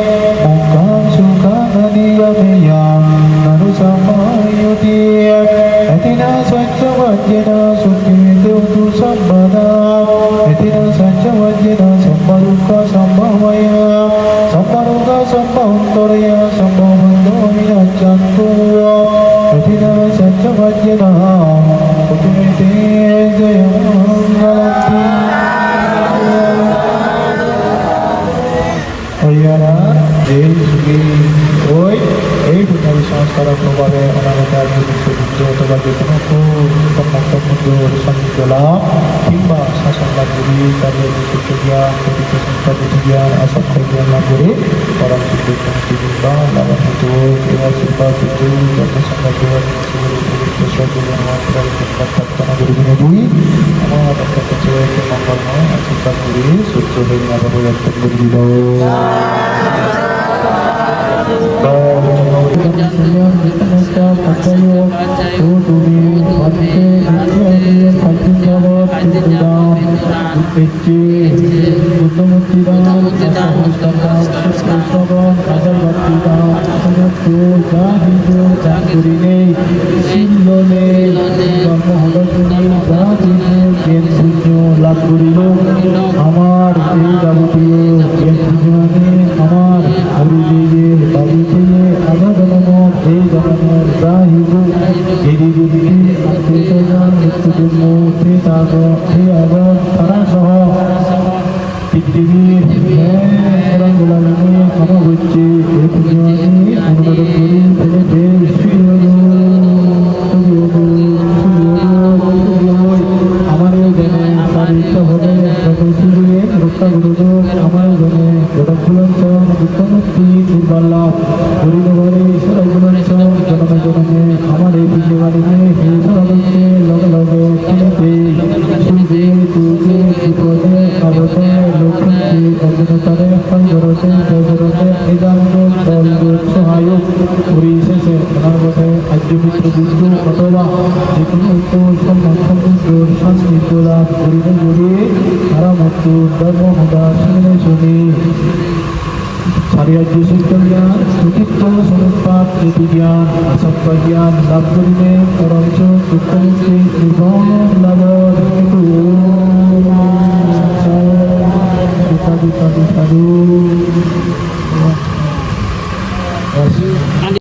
Mukam Sukhananiya Meyam Narusamayuti Etina Satya Vajjana Sukhimetu Tu Sambhada Etina Satya Vajjana Samparuka Sambhavaya Samparuka Sambhavantoraya Sambhavando Vinachantu Etina Satya Vajjana Sukhimetu Jaya Mangalani Ayana Jai Sugi Oi এই পুণ্যাদি সংস্কারভাবে অনাগত বিশ্বযুদ্ধ অথবা যে কোনো সান্নিধ্য লাভ কিংবা শাসন লাভ করি তাদের বিশুদ্ধ জ্ঞান প্রকৃত সংস্থাপিত জ্ঞান আসক্ত জ্ঞান লাভ করে পরম সিদ্ধ বা লাভান্বিত এবার শিল্পা যুদ্ধ জন্মসংখ্যা পবিত্র সজ্জন মাত্রার প্রার্থনা করি বিনোদী আমার আপনার কাছে মঙ্গলময় আশীর্বাদ করে সূর্য হয়ে আবার অর্পণ করে দিল লাভ করিল আমার এই যাবতীয় আমার হরিদেবের বাড়িতে আগাগণমন এই জগনের রাহিব এদিকে মৃত্যুজন্ম তারা সহ পৃথিবীর ক্ষমা হচ্ছে এই পুণ্যবাণী অনুবাদ করি আমার জনে সারিত হবে রক্ষা গুরুদেব আমার জনে গোটকুলঞ্চন দুঃখমুক্তি দুর্বাল্লাভ হরিনগরে ঈশ্বরগুলঞ্চন জনমে জনমে আমার এই পুণ্যবাণীকে হে সর্বকে লগে লগে শুনতে শুনতে তুলতে বিপদে আবদে লক্ষ্মীতে অগ্নতারে সঞ্জরতে জয়জরতে নিদান্ত দল সহায়ক পরিশেষে ওনার মতে আদ্যমিত্র বিষ্ণু অথবা যে কোনো উত্তর সম্মান সমুদ্র সান্নিধ্য লাভ করিতে করি তারা মৃত্যু ধর্ম মদা শুনে শুনি সারিয়াজ্য সত্য জ্ঞান সুচিত্ত সমুৎপাত নীতি জ্ঞান আসক্ত জ্ঞান লাভ করিলে পরঞ্চ দুঃখমুক্তি নির্ভণ লাভ সাধু সাধু সাধু